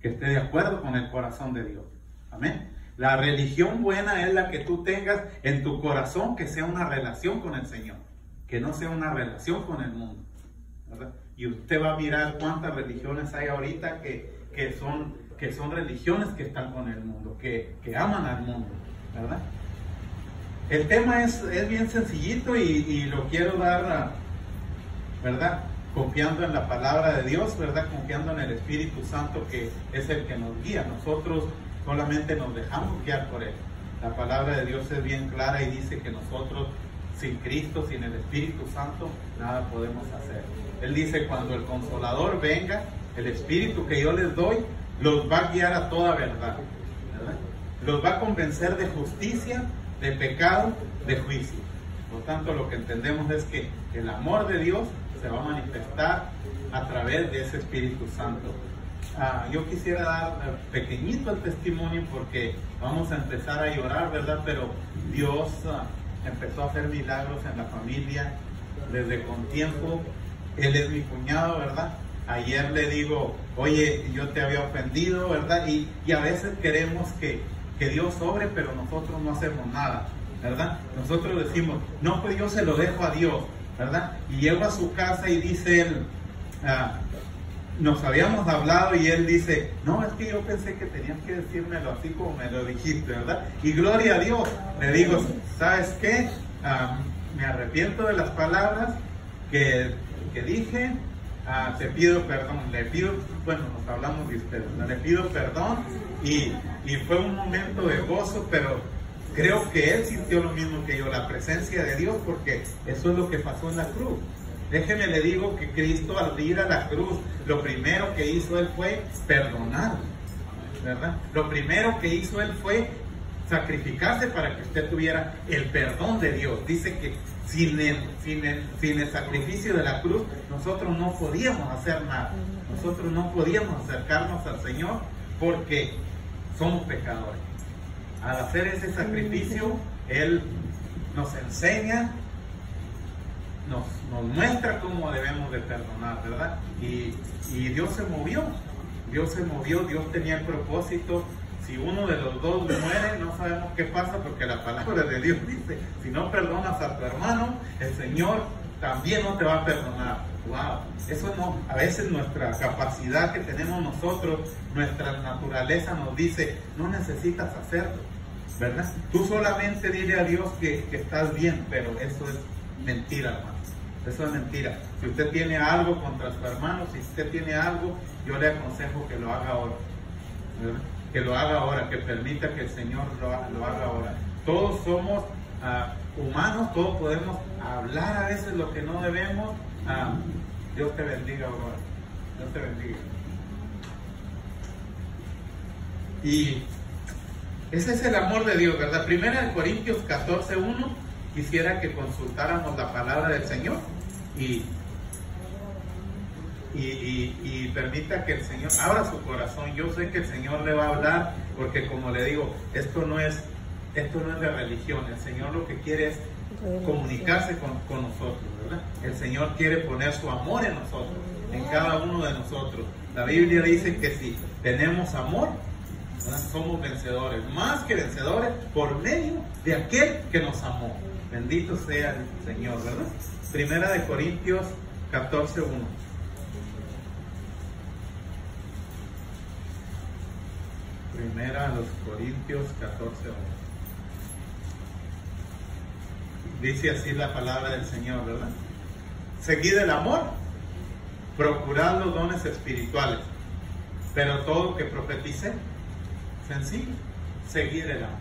que esté de acuerdo con el corazón de Dios. Amén. La religión buena es la que tú tengas en tu corazón, que sea una relación con el Señor, que no sea una relación con el mundo, ¿verdad? Y usted va a mirar cuántas religiones hay ahorita que son religiones que están con el mundo, que aman al mundo, ¿verdad? El tema es bien sencillito y lo quiero dar, ¿verdad? Confiando en la palabra de Dios, ¿verdad? Confiando en el Espíritu Santo, que es el que nos guía. Nosotros solamente nos dejamos guiar por Él. La palabra de Dios es bien clara y dice que nosotros, sin Cristo, sin el Espíritu Santo, nada podemos hacer. Él dice, cuando el Consolador venga, el Espíritu que yo les doy, los va a guiar a toda verdad, ¿verdad? Los va a convencer de justicia, de pecado, de juicio. Por tanto, lo que entendemos es que el amor de Dios se va a manifestar a través de ese Espíritu Santo. Yo quisiera dar pequeñito el testimonio, porque vamos a empezar a llorar, ¿verdad? Pero Dios empezó a hacer milagros en la familia desde con tiempo. Él es mi cuñado, ¿verdad? Ayer le digo, oye, yo te había ofendido, ¿verdad? Y a veces queremos que Dios sobre, pero nosotros no hacemos nada, ¿verdad? Nosotros decimos, no, pues yo se lo dejo a Dios, ¿verdad? Y llego a su casa y dice él, nos habíamos hablado, y él dice, no, es que yo pensé que tenías que decírmelo así como me lo dijiste, ¿verdad? Y gloria a Dios, le digo, ¿sabes qué? Me arrepiento de las palabras que dije, te pido perdón, bueno, nos hablamos de ustedes, le pido perdón, y fue un momento de gozo, pero creo que él sintió lo mismo que yo, la presencia de Dios, porque eso es lo que pasó en la cruz. Déjeme le digo que Cristo, al ir a la cruz, lo primero que hizo Él fue perdonar, ¿verdad? Lo primero que hizo Él fue sacrificarse para que usted tuviera el perdón de Dios. Dice que sin el sacrificio de la cruz, nosotros no podíamos hacer nada. Nosotros no podíamos acercarnos al Señor, porque somos pecadores. Al hacer ese sacrificio, Él nos enseña, nos muestra cómo debemos de perdonar, ¿verdad? Y Dios se movió, Dios tenía el propósito. Si uno de los dos muere, no sabemos qué pasa, porque la palabra de Dios dice, si no perdonas a tu hermano, el Señor también no te va a perdonar. Wow, eso no, a veces nuestra capacidad que tenemos nosotros, nuestra naturaleza nos dice, no necesitas hacerlo, ¿verdad? Tú solamente dile a Dios que estás bien, pero eso es mentira, hermano. Eso es mentira. Si usted tiene algo contra su hermano, si usted tiene algo, yo le aconsejo que lo haga ahora, ¿verdad? Que lo haga ahora, que permita que el Señor lo haga ahora. Todos somos humanos, todos podemos hablar a veces lo que no debemos. Dios te bendiga, Aurora. Dios te bendiga. Y ese es el amor de Dios, ¿verdad? Primera de Corintios 14:1. Quisiera que consultáramos la palabra del Señor y permita que el Señor abra su corazón. Yo sé que el Señor le va a hablar, porque como le digo, esto no es de religión. El Señor lo que quiere es comunicarse con nosotros, ¿verdad? El Señor quiere poner su amor en nosotros, en cada uno de nosotros. La Biblia dice que si tenemos amor, ¿verdad? Somos vencedores, más que vencedores, por medio de aquel que nos amó. Bendito sea el Señor, ¿verdad? Primera de Corintios 14:1. Primera a los Corintios 14:1. Dice así la palabra del Señor, ¿verdad? Seguid el amor, procurad los dones espirituales, pero todo que profetice, sencillo, seguir el amor.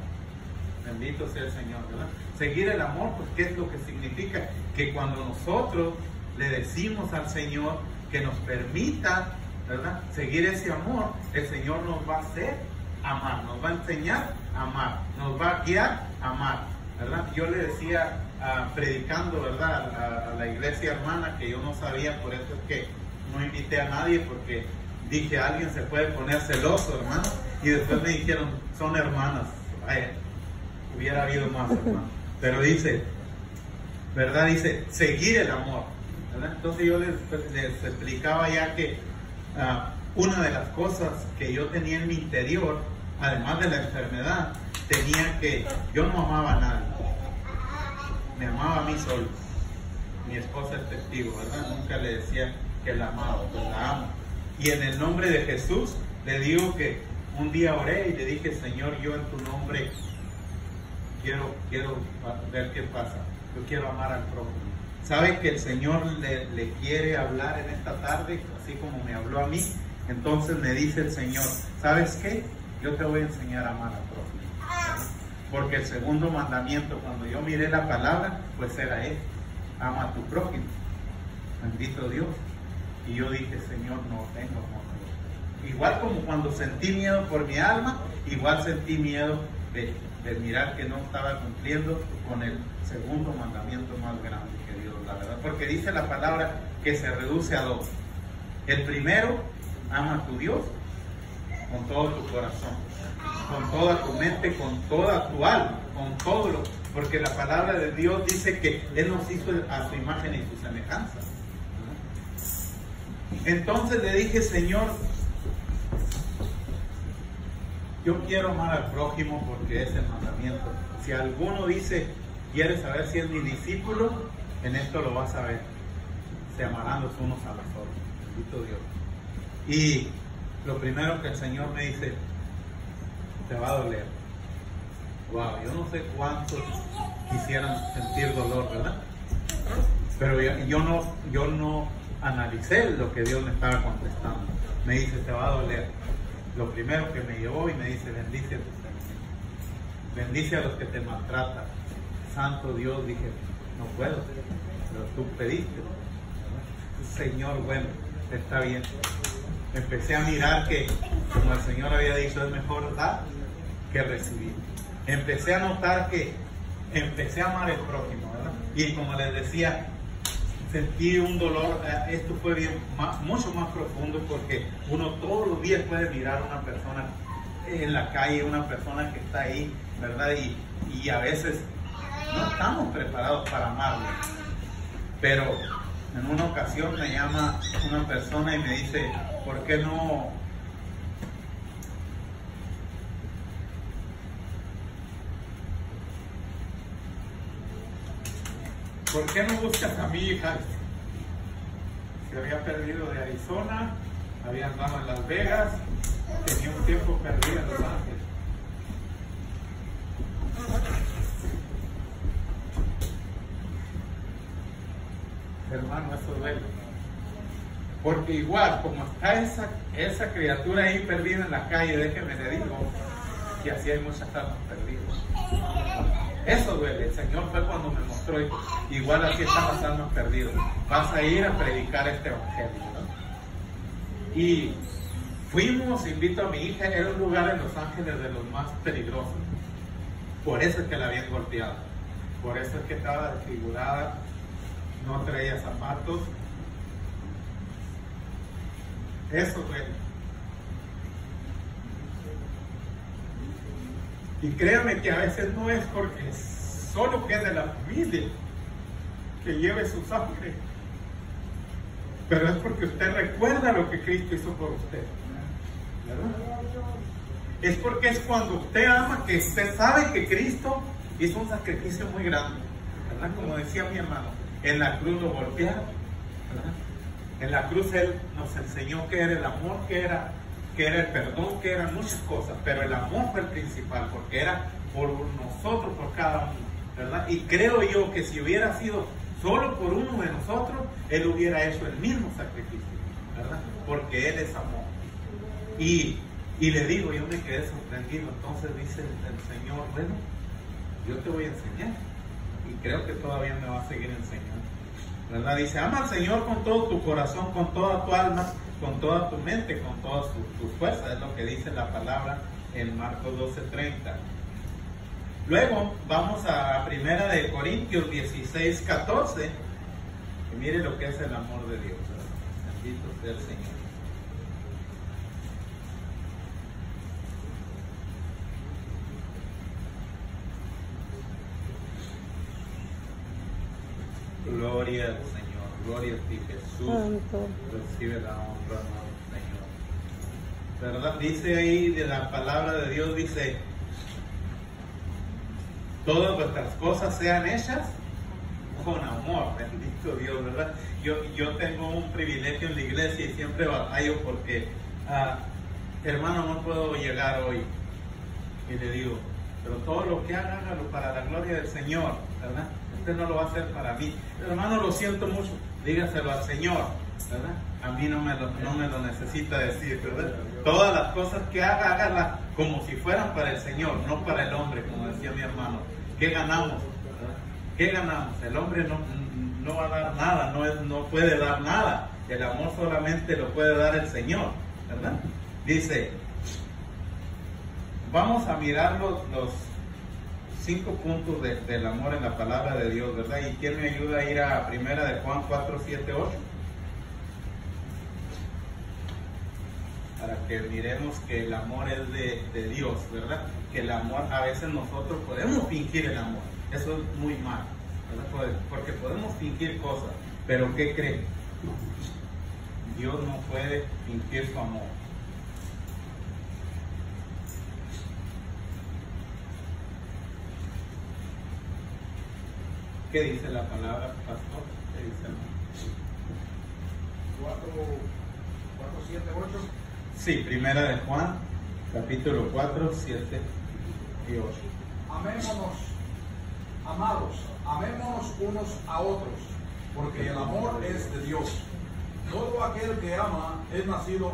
Bendito sea el Señor, ¿verdad? Seguir el amor, pues ¿qué es lo que significa? Que cuando nosotros le decimos al Señor que nos permita, ¿verdad?, seguir ese amor, el Señor nos va a hacer amar, nos va a enseñar a amar, nos va a guiar a amar, ¿verdad? Yo le decía, predicando, ¿verdad?, a la iglesia hermana, que yo no sabía, por eso es que no invité a nadie, porque dije, alguien se puede poner celoso, hermano, y después me dijeron, son hermanas. Ay, hubiera habido más, hermano. Pero dice, ¿verdad? Dice, seguir el amor, ¿verdad? Entonces yo les explicaba ya que una de las cosas que yo tenía en mi interior, además de la enfermedad, tenía que, yo no amaba a nadie, me amaba a mí solo. Mi esposa es testigo, ¿verdad? Nunca le decía que la amaba, pues la amo. Y en el nombre de Jesús le digo que un día oré y le dije, Señor, yo en tu nombre quiero ver qué pasa. Yo quiero amar al prójimo. ¿Sabe que el Señor le quiere hablar en esta tarde, así como me habló a mí? Entonces me dice el Señor, ¿sabes qué? Yo te voy a enseñar a amar al prójimo. Porque el segundo mandamiento, cuando yo miré la palabra, pues era él: ama a tu prójimo. Bendito Dios. Y yo dije, Señor, no tengo amor. Igual como cuando sentí miedo por mi alma, igual sentí miedo de mirar que no estaba cumpliendo con el segundo mandamiento más grande que Dios, la verdad. Porque dice la palabra que se reduce a dos. El primero, ama a tu Dios con todo tu corazón, con toda tu mente, con toda tu alma, con todo lo, porque la palabra de Dios dice que Él nos hizo a su imagen y su semejanza. Entonces le dije, Señor, yo quiero amar al prójimo porque es el mandamiento. Si alguno dice, quiere saber si es mi discípulo, en esto lo vas a ver. Se amarán los unos a los otros. Bendito Dios. Y lo primero que el Señor me dice, te va a doler. Wow, yo no sé cuántos quisieran sentir dolor, ¿verdad? Pero yo no analicé lo que Dios me estaba contestando. Me dice, te va a doler. Lo primero que me llevó y me dice, bendice a tus enemigos, bendice a los que te maltratan. Santo Dios, dije, no puedo, pero tú pediste. Señor, bueno, está bien. Empecé a mirar que, como el Señor había dicho, es mejor dar que recibir. Empecé a notar que empecé a amar al prójimo, ¿verdad? Y como les decía, sentí un dolor. Esto fue mucho más profundo, porque uno todos los días puede mirar a una persona en la calle, una persona que está ahí, ¿verdad? Y a veces no estamos preparados para amarlo. Pero en una ocasión me llama una persona y me dice, ¿por qué no buscas a mi hija? Se había perdido de Arizona, había andado en Las Vegas, tenía un tiempo perdido en Los Ángeles. Hermano, eso duele. Porque igual, como está esa criatura ahí perdida en la calle, déjeme le digo que así hay muchas almas perdidas. Eso duele. El Señor fue cuando me mostró, igual así están las almas perdidas. Vas a ir a predicar este evangelio, ¿no? Y fuimos, invito a mi hija, era un lugar en Los Ángeles de los más peligrosos. Por eso es que la habían golpeado. Por eso es que estaba desfigurada, no traía zapatos. Eso duele. Y créame que a veces no es porque solo quede la familia que lleve su sangre, pero es porque usted recuerda lo que Cristo hizo por usted, ¿verdad? Es porque es cuando usted ama, que usted sabe que Cristo hizo un sacrificio muy grande, ¿verdad? Como decía mi hermano, en la cruz lo golpearon, ¿verdad? En la cruz Él nos enseñó que era el amor, que era el perdón, que eran muchas cosas, pero el amor fue el principal, porque era por nosotros, por cada uno, ¿verdad? Y creo yo que si hubiera sido solo por uno de nosotros, Él hubiera hecho el mismo sacrificio, ¿verdad? Porque Él es amor. Y le digo, yo me quedé sorprendido. Entonces dice el Señor, bueno, yo te voy a enseñar, y creo que todavía me va a seguir enseñando, ¿verdad? Dice, ama al Señor con todo tu corazón, con toda tu alma, con toda tu mente, con todas tus fuerzas, es lo que dice la palabra en Marcos 12:30. Luego vamos a 1 de Corintios 16:14, y mire lo que es el amor de Dios, ¿verdad? Bendito sea el Señor. Gloria al Señor, gloria a ti, Jesús. Santo. Recibe la honra, amado Señor. ¿Verdad? Dice ahí de la palabra de Dios, dice, todas vuestras cosas sean hechas con amor. Bendito Dios, ¿verdad? Yo tengo un privilegio en la iglesia y siempre batallo porque, hermano, no puedo llegar hoy. Y le digo, pero todo lo que haga, hágalo para la gloria del Señor, ¿verdad? Usted no lo va a hacer para mí. Hermano, lo siento mucho, dígaselo al Señor, ¿verdad? A mí no me lo necesita decir, ¿verdad? Todas las cosas que haga, hágalas como si fueran para el Señor, no para el hombre, como decía mi hermano. ¿Qué ganamos? ¿Verdad? ¿Qué ganamos? El hombre no va a dar nada, no puede dar nada. El amor solamente lo puede dar el Señor, ¿verdad? Dice, vamos a mirar los 5 puntos del amor en la palabra de Dios, ¿verdad? ¿Y quién me ayuda a ir a 1 de Juan 4, 7, 8? Para que miremos que el amor es de Dios, ¿verdad? Que el amor, a veces nosotros podemos fingir el amor, eso es muy mal, ¿verdad? Porque podemos fingir cosas, pero ¿qué creen? Dios no puede fingir su amor. ¿Qué dice la palabra, pastor? ¿Qué dice? 4, 7, 8. Sí, 1 de Juan, capítulo 4, 7 y 8. Amémonos, amados, amémonos unos a otros, porque el amor es de Dios. Todo aquel que ama es nacido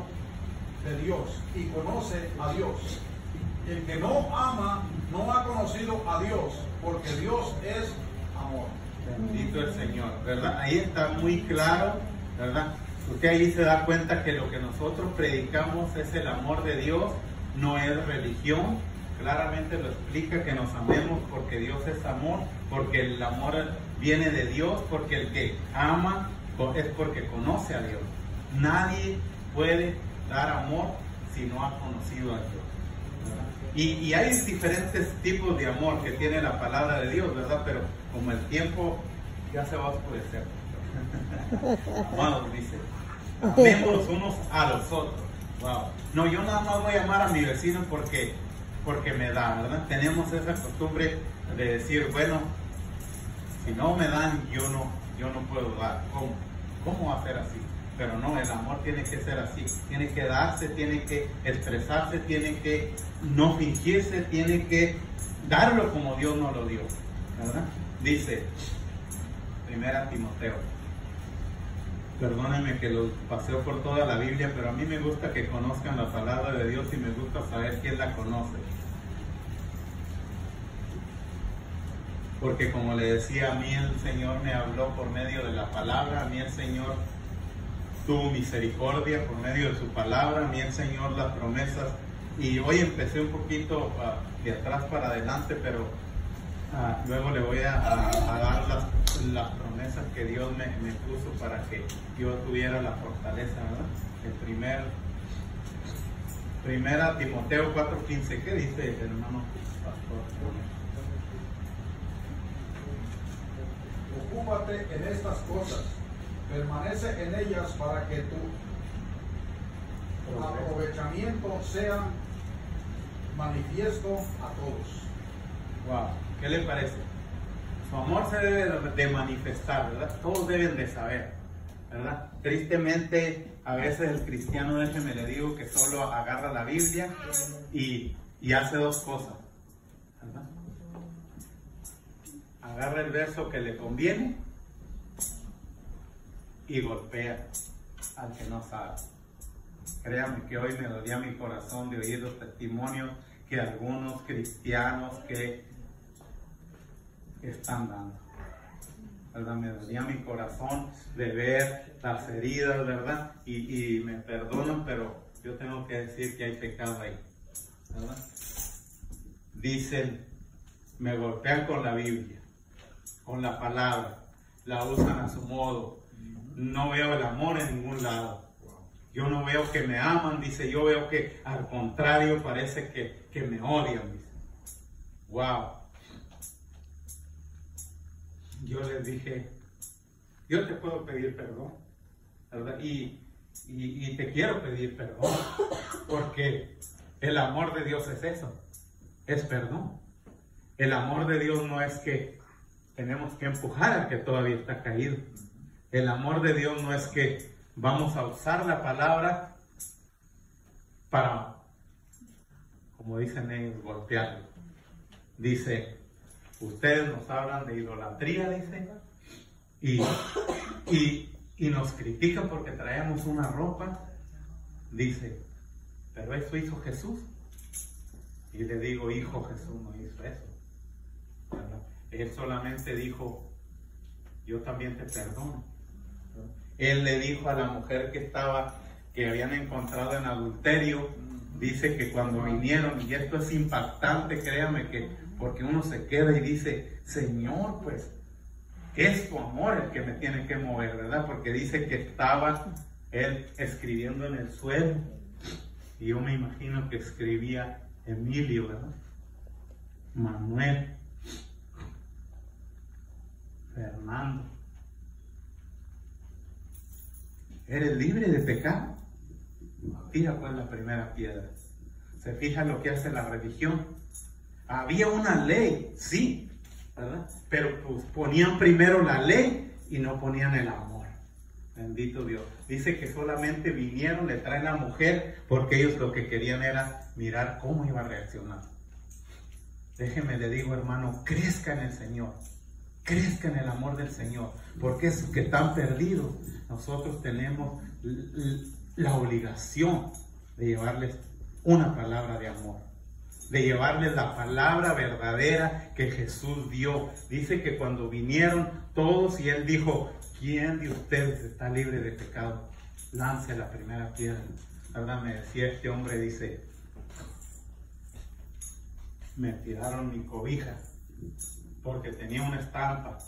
de Dios y conoce a Dios. El que no ama no ha conocido a Dios, porque Dios es amor. Bendito el Señor, ¿verdad? Ahí está muy claro, ¿verdad? Usted ahí se da cuenta que lo que nosotros predicamos es el amor de Dios, no es religión. Claramente lo explica, que nos amemos porque Dios es amor, porque el amor viene de Dios, porque el que ama es porque conoce a Dios. Nadie puede dar amor si no ha conocido a Dios, ¿verdad? Y hay diferentes tipos de amor que tiene la palabra de Dios, ¿verdad? Pero como el tiempo ya se va a oscurecer. Amados, dice, amémonos unos a los otros. Wow. No, yo nada más voy a amar a mi vecino porque me da, ¿verdad? Tenemos esa costumbre de decir, bueno, si no me dan, yo no puedo dar. ¿Cómo va a ser así? Pero no, el amor tiene que ser así. Tiene que darse, tiene que expresarse, tiene que no fingirse, tiene que darlo como Dios nos lo dio, ¿verdad? Dice 1 Timoteo. Perdónenme que los paseo por toda la Biblia, pero a mí me gusta que conozcan la palabra de Dios y me gusta saber quién la conoce. Porque como le decía, a mí el Señor me habló por medio de la palabra, a mí el Señor tuvo misericordia por medio de su palabra, a mí el Señor las promesas, y hoy empecé un poquito de atrás para adelante, pero luego le voy a dar las promesas que Dios me puso para que yo tuviera la fortaleza, ¿verdad? Primera Timoteo 4:15, ¿qué dice el hermano pastor? Ocúpate en estas cosas, permanece en ellas para que tu aprovechamiento sea manifiesto a todos. Wow, ¿qué le parece? Su amor se debe de manifestar, ¿verdad? Todos deben de saber, ¿verdad? Tristemente, a veces el cristiano, déjeme le digo, que solo agarra la Biblia y hace dos cosas, ¿verdad? Agarra el verso que le conviene y golpea al que no sabe. Créame que hoy me dolía mi corazón de oír los testimonios que algunos cristianos que están dando, ¿verdad? Me dolía mi corazón de ver las heridas, ¿verdad? Y me perdonan, pero yo tengo que decir que hay pecado ahí, ¿verdad? Dicen, me golpean con la Biblia, con la palabra, la usan a su modo, no veo el amor en ningún lado. Yo no veo que me aman, dice, yo veo que al contrario parece que me odian, dice. Wow. Yo les dije, yo te puedo pedir perdón, ¿verdad? Y te quiero pedir perdón, porque el amor de Dios es eso, es perdón. El amor de Dios no es que tenemos que empujar al que todavía está caído. El amor de Dios no es que vamos a usar la palabra para, como dicen ellos, golpearlo. Dice, ustedes nos hablan de idolatría, dice, y nos critican porque traemos una ropa, dice, pero eso hizo Jesús. Y le digo, hijo, Jesús no hizo eso, ¿verdad? Él solamente dijo, yo también te perdono. Él le dijo a la mujer que habían encontrado en adulterio, dice que cuando vinieron, y esto es impactante, créame, que porque uno se queda y dice, Señor, pues, es tu amor el que me tiene que mover, ¿verdad? Porque dice que estaba él escribiendo en el suelo, y yo me imagino que escribía Emilio, ¿verdad? Manuel, Fernando, ¿eres libre de pecado? Tira pues la primera piedra. ¿Se fija lo que hace la religión? Había una ley, sí, ¿verdad? Pero pues ponían primero la ley y no ponían el amor. Bendito Dios. Dice que solamente vinieron, le traen a la mujer porque ellos lo que querían era mirar cómo iba a reaccionar. Déjeme le digo, hermano, crezca en el Señor. Crezca en el amor del Señor, porque es que están perdidos. Nosotros tenemos la obligación de llevarles una palabra de amor, de llevarles la palabra verdadera que Jesús dio. Dice que cuando vinieron todos y Él dijo, ¿quién de ustedes está libre de pecado? Lance la primera piedra. ¿Verdad? Me decía este hombre, dice, me tiraron mi cobija porque tenía una estampa.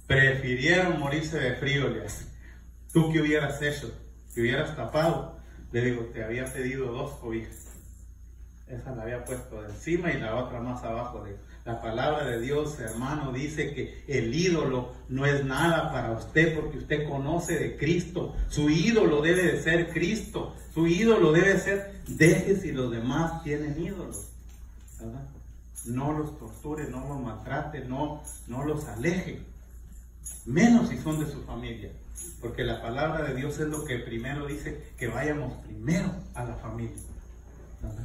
Prefirieron morirse de frío, le hace. ¿Tú qué hubieras hecho? ¿Te hubieras tapado? Le digo, te había pedido 2 cobijas. Esa la había puesto encima y la otra más abajo. La palabra de Dios, hermano, dice que el ídolo no es nada para usted porque usted conoce de Cristo. Su ídolo debe de ser Cristo. Su ídolo debe ser, deje si los demás tienen ídolos, ¿verdad? No los torture, no los maltrate, no los aleje, menos si son de su familia, porque la palabra de Dios es lo que primero dice, que vayamos primero a la familia.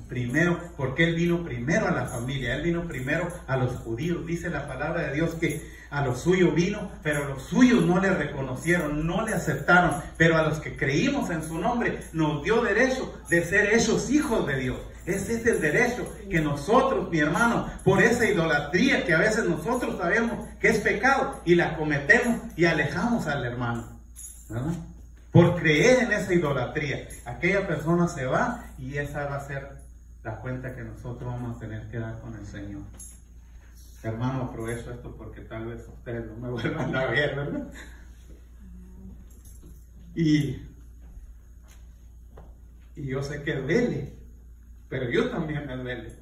Primero, porque Él vino primero a la familia, Él vino primero a los judíos. Dice la palabra de Dios que a los suyos vino, pero los suyos no le reconocieron, no le aceptaron, pero a los que creímos en su nombre nos dio derecho de ser hechos hijos de Dios. Ese es el derecho que nosotros, mi hermano, por esa idolatría que a veces nosotros sabemos que es pecado y la cometemos y alejamos al hermano, ¿verdad? Por creer en esa idolatría, aquella persona se va y esa va a ser la cuenta que nosotros vamos a tener que dar con el Señor. Hermano, aprovecho esto porque tal vez ustedes no me vuelvan a ver, ¿verdad? Y yo sé que duele, pero yo también me duele,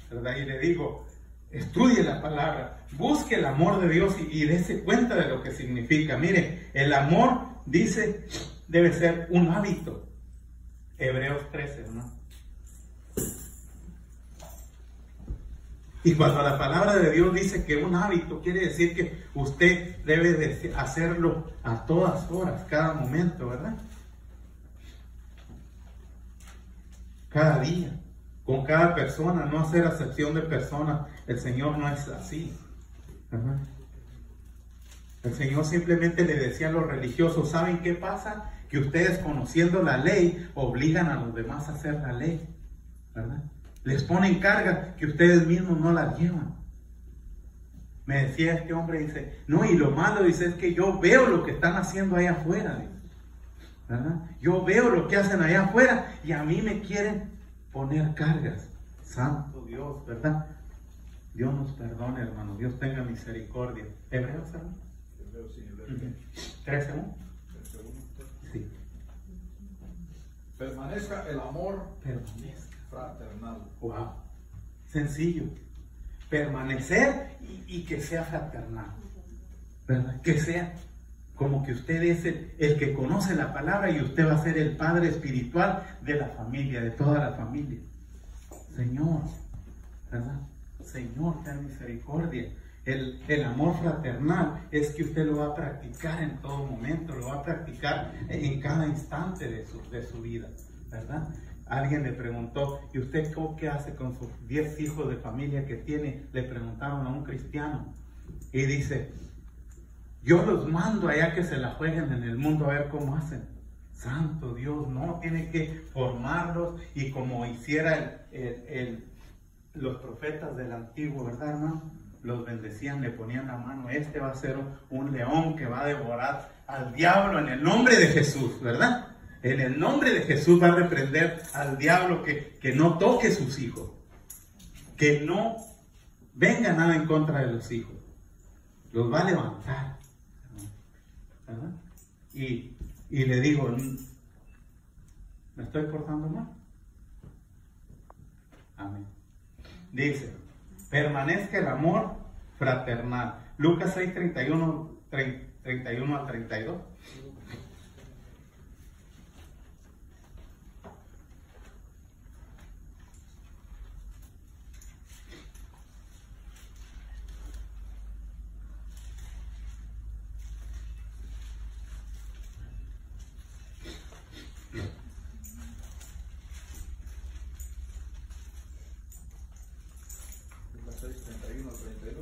¿verdad? Y le digo, estudie la palabra, busque el amor de Dios y dése cuenta de lo que significa. Mire, el amor, dice, debe ser un hábito. Hebreos 13, ¿no? Y cuando la palabra de Dios dice que un hábito, quiere decir que usted debe de hacerlo a todas horas, cada momento, ¿verdad? Cada día, con cada persona, no hacer acepción de personas. El Señor no es así, ¿verdad? El Señor simplemente le decía a los religiosos, ¿saben qué pasa? Que ustedes, conociendo la ley, obligan a los demás a hacer la ley, ¿verdad? Les ponen cargas que ustedes mismos no las llevan. Me decía este hombre, dice, no, y lo malo, dice, es que yo veo lo que están haciendo allá afuera, dice, ¿verdad? Yo veo lo que hacen allá afuera y a mí me quieren poner cargas. Santo Dios, ¿verdad? Dios nos perdone, hermano. Dios tenga misericordia. ¿Hebreos, hermano? Hebreos, sí, Hebreos. 13, ¿no? Sí. Permanezca el amor Permanezca. fraternal. Wow. Sencillo. Permanecer y que sea fraternal, ¿verdad? Que sea como que usted es el que conoce la palabra y usted va a ser el padre espiritual de la familia, de toda la familia. Señor, ¿verdad? Señor, ten misericordia. El amor fraternal es que usted lo va a practicar en todo momento, lo va a practicar en cada instante de su vida, ¿verdad? Alguien le preguntó, ¿y usted qué hace con sus 10 hijos de familia que tiene? Le preguntaron a un cristiano y dice, yo los mando allá que se la jueguen en el mundo a ver cómo hacen. Santo Dios, no, tiene que formarlos y como hiciera los profetas del antiguo, ¿verdad, hermano? Los bendecían, le ponían la mano, este va a ser un león que va a devorar al diablo en el nombre de Jesús, ¿verdad? En el nombre de Jesús va a reprender al diablo que no toque sus hijos, que no venga nada en contra de los hijos, los va a levantar, ¿verdad? Y le digo, ¿me estoy portando mal? Amén. Dice, permanezca el amor fraternal. Lucas 6, 31 al 32.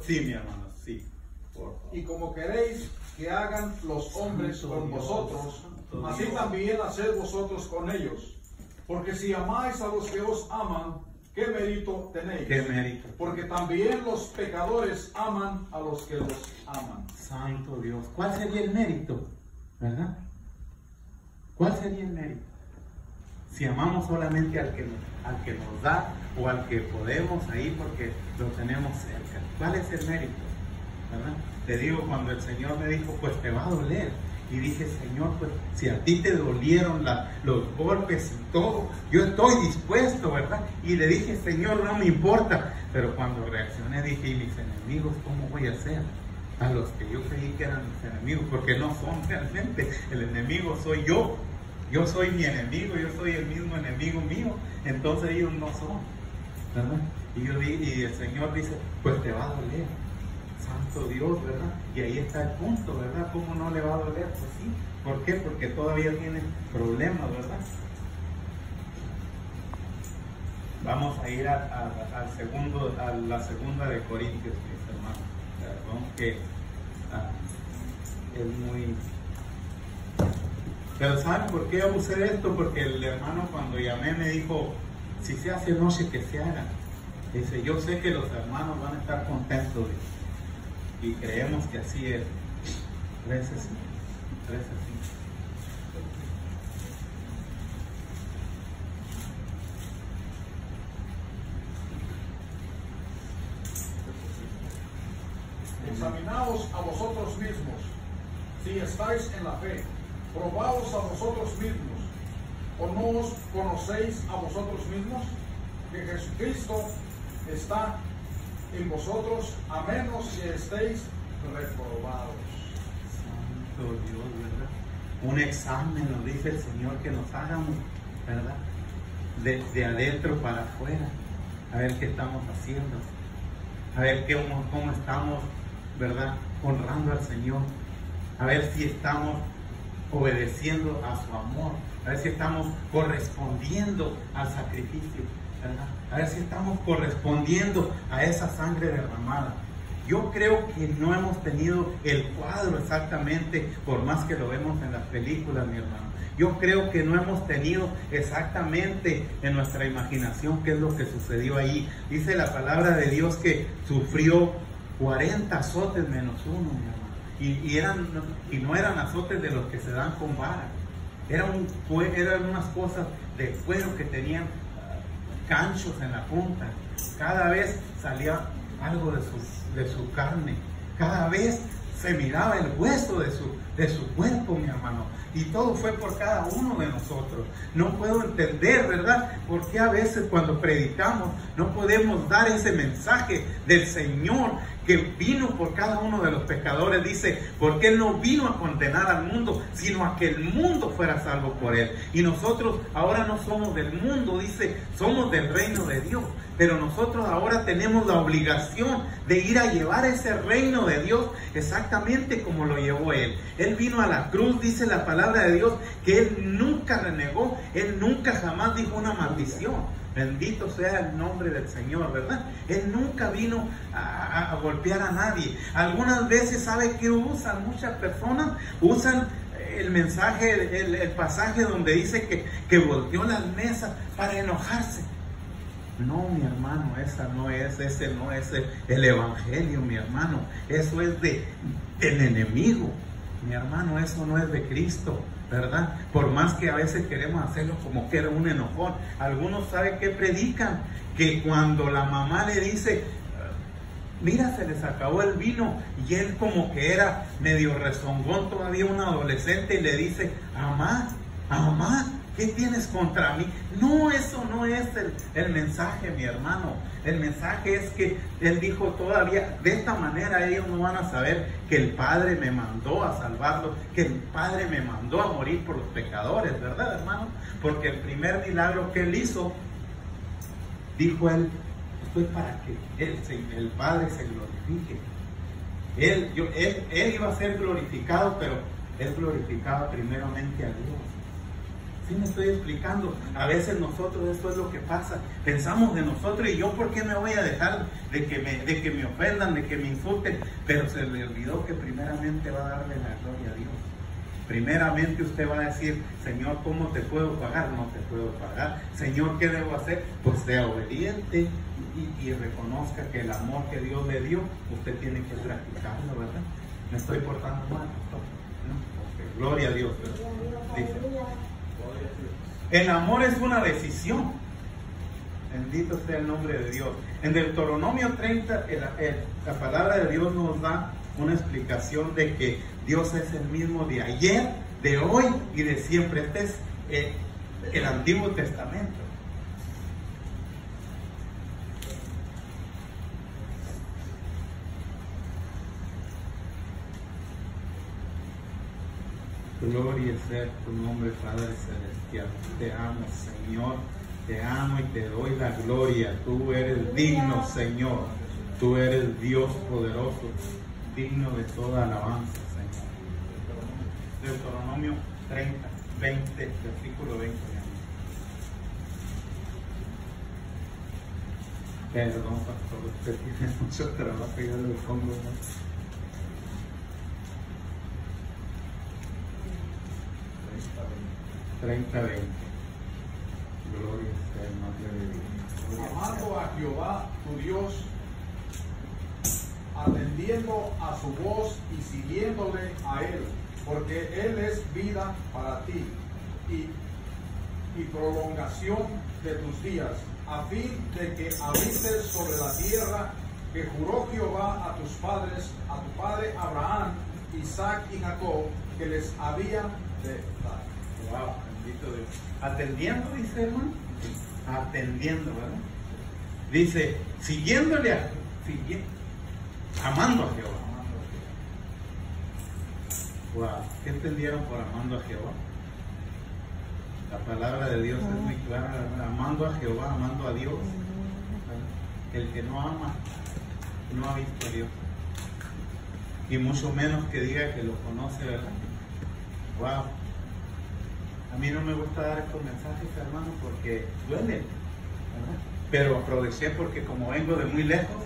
Sí, mi hermano, sí. Y como queréis que hagan los hombres con vosotros, así también haced vosotros con ellos. Porque si amáis a los que os aman, ¿qué mérito tenéis? ¿Qué mérito? Porque también los pecadores aman a los que los aman. Santo Dios, ¿cuál sería el mérito? ¿Verdad? ¿Cuál sería el mérito? Si amamos solamente al que nos da o al que podemos ahí porque lo tenemos cerca. ¿Cuál es el mérito? ¿Verdad? Te digo, cuando el Señor me dijo, pues te va a doler. Y dije, Señor, pues si a ti te dolieron los golpes y todo, yo estoy dispuesto, ¿verdad? Y le dije, Señor, no me importa. Pero cuando reaccioné dije, ¿y mis enemigos cómo voy a hacer? A los que yo creí que eran mis enemigos, porque no son realmente. El enemigo soy yo. Yo soy mi enemigo, yo soy el mismo enemigo mío, entonces ellos no son, ¿verdad? Y el Señor dice, pues te va a doler, Santo Dios, ¿verdad? Y ahí está el punto, ¿verdad? ¿Cómo no le va a doler? Pues sí, ¿por qué? Porque todavía tiene problemas, ¿verdad? Vamos a ir a la segunda de Corintios, mis hermanos, perdón, que es muy... Pero ¿saben por qué abusé de esto? Porque el hermano cuando llamé me dijo, si se hace noche que se haga. Dice, yo sé que los hermanos van a estar contentos. Y creemos que así es. 13, sí. 13, sí. Examinaos a vosotros mismos, si estáis en la fe. Probaos a vosotros mismos, ¿o no os conocéis a vosotros mismos? Que Jesucristo está en vosotros, a menos que estéis reprobados. Santo Dios, ¿verdad? Un examen nos dice el Señor que nos hagamos, ¿verdad? De adentro para afuera, a ver qué estamos haciendo, a ver cómo estamos, ¿verdad?, honrando al Señor, a ver si estamos obedeciendo a su amor, a ver si estamos correspondiendo al sacrificio, ¿verdad?, a ver si estamos correspondiendo a esa sangre derramada. Yo creo que no hemos tenido el cuadro exactamente, por más que lo vemos en las películas, mi hermano. Yo creo que no hemos tenido exactamente en nuestra imaginación qué es lo que sucedió ahí. Dice la palabra de Dios que sufrió 40 azotes menos uno, mi hermano. Y no eran azotes de los que se dan con vara. Eran unas cosas de cuero que tenían ganchos en la punta. Cada vez salía algo de su carne. Cada vez se miraba el hueso de su cuerpo, mi hermano. Y todo fue por cada uno de nosotros. No puedo entender, ¿verdad?, por qué a veces cuando predicamos no podemos dar ese mensaje del Señor que vino por cada uno de los pecadores. Dice, porque Él no vino a condenar al mundo, sino a que el mundo fuera salvo por Él. Y nosotros ahora no somos del mundo, dice, somos del reino de Dios. Pero nosotros ahora tenemos la obligación de ir a llevar ese reino de Dios exactamente como lo llevó Él. Él vino a la cruz, dice la palabra de Dios, que Él nunca renegó, Él nunca jamás dijo una maldición. Bendito sea el nombre del Señor, ¿verdad? Él nunca vino a golpear a nadie. Algunas veces, ¿sabe qué usan muchas personas? Usan el mensaje, el pasaje donde dice que volteó las mesas para enojarse. No, mi hermano, ese no es el evangelio, mi hermano. Eso es del enemigo, mi hermano. Eso no es de Cristo, ¿verdad? Por más que a veces queremos hacerlo como que era un enojón. Algunos saben que predican que cuando la mamá le dice, mira, se les acabó el vino, y él como que era medio rezongón, todavía un adolescente, y le dice, mamá, ¿qué tienes contra mí? No, eso no es el mensaje, mi hermano. El mensaje es que Él dijo todavía, de esta manera ellos no van a saber que el Padre me mandó a salvarlos, que el Padre me mandó a morir por los pecadores, ¿verdad, hermano? Porque el primer milagro que Él hizo, dijo Él, estoy para que el Padre se glorifique. Él iba a ser glorificado, pero Él glorificaba primeramente a Dios. ¿Sí me estoy explicando? A veces nosotros, esto es lo que pasa, pensamos de nosotros, y yo por qué me voy a dejar de que me ofendan, de que me insulten, pero se le olvidó que primeramente va a darle la gloria a Dios. Primeramente usted va a decir, Señor, ¿cómo te puedo pagar? No te puedo pagar. Señor, ¿qué debo hacer? Pues sea obediente y reconozca que el amor que Dios le dio, usted tiene que practicarlo, ¿verdad? ¿Me estoy portando mal? ¿No? Okay. Gloria a Dios, ¿verdad? Dice, el amor es una decisión. Bendito sea el nombre de Dios. En Deuteronomio 30, la palabra de Dios nos da una explicación de que Dios es el mismo de ayer, de hoy y de siempre. Este es el Antiguo Testamento. Gloria sea tu nombre, Padre Celestial. Te amo, Señor. Te amo y te doy la gloria. Tú eres digno, Señor. Tú eres Dios poderoso, digno de toda alabanza, Señor. Deuteronomio 30, 20, versículo 20. Perdón, pastor, usted tiene mucho trabajo, yo le pongo más. 30-20. Gloria sea el nombre de Dios. Amando a Jehová tu Dios, atendiendo a su voz y siguiéndole a Él, porque Él es vida para ti y prolongación de tus días, a fin de que habites sobre la tierra que juró Jehová a tus padres, a tu padre Abraham, Isaac y Jacob, que les había de dar. Wow, bendito Dios. Atendiendo, dice hermano. Atendiendo, ¿verdad? Dice, amando a Jehová. Wow, ¿qué entendieron por amando a Jehová? La palabra de Dios es muy clara, ¿verdad? Amando a Jehová, amando a Dios. El que no ama no ha visto a Dios. Y mucho menos que diga que lo conoce, ¿verdad? Wow. A mí no me gusta dar estos mensajes, hermano, porque duelen, ¿verdad? Pero aproveché porque como vengo de muy lejos,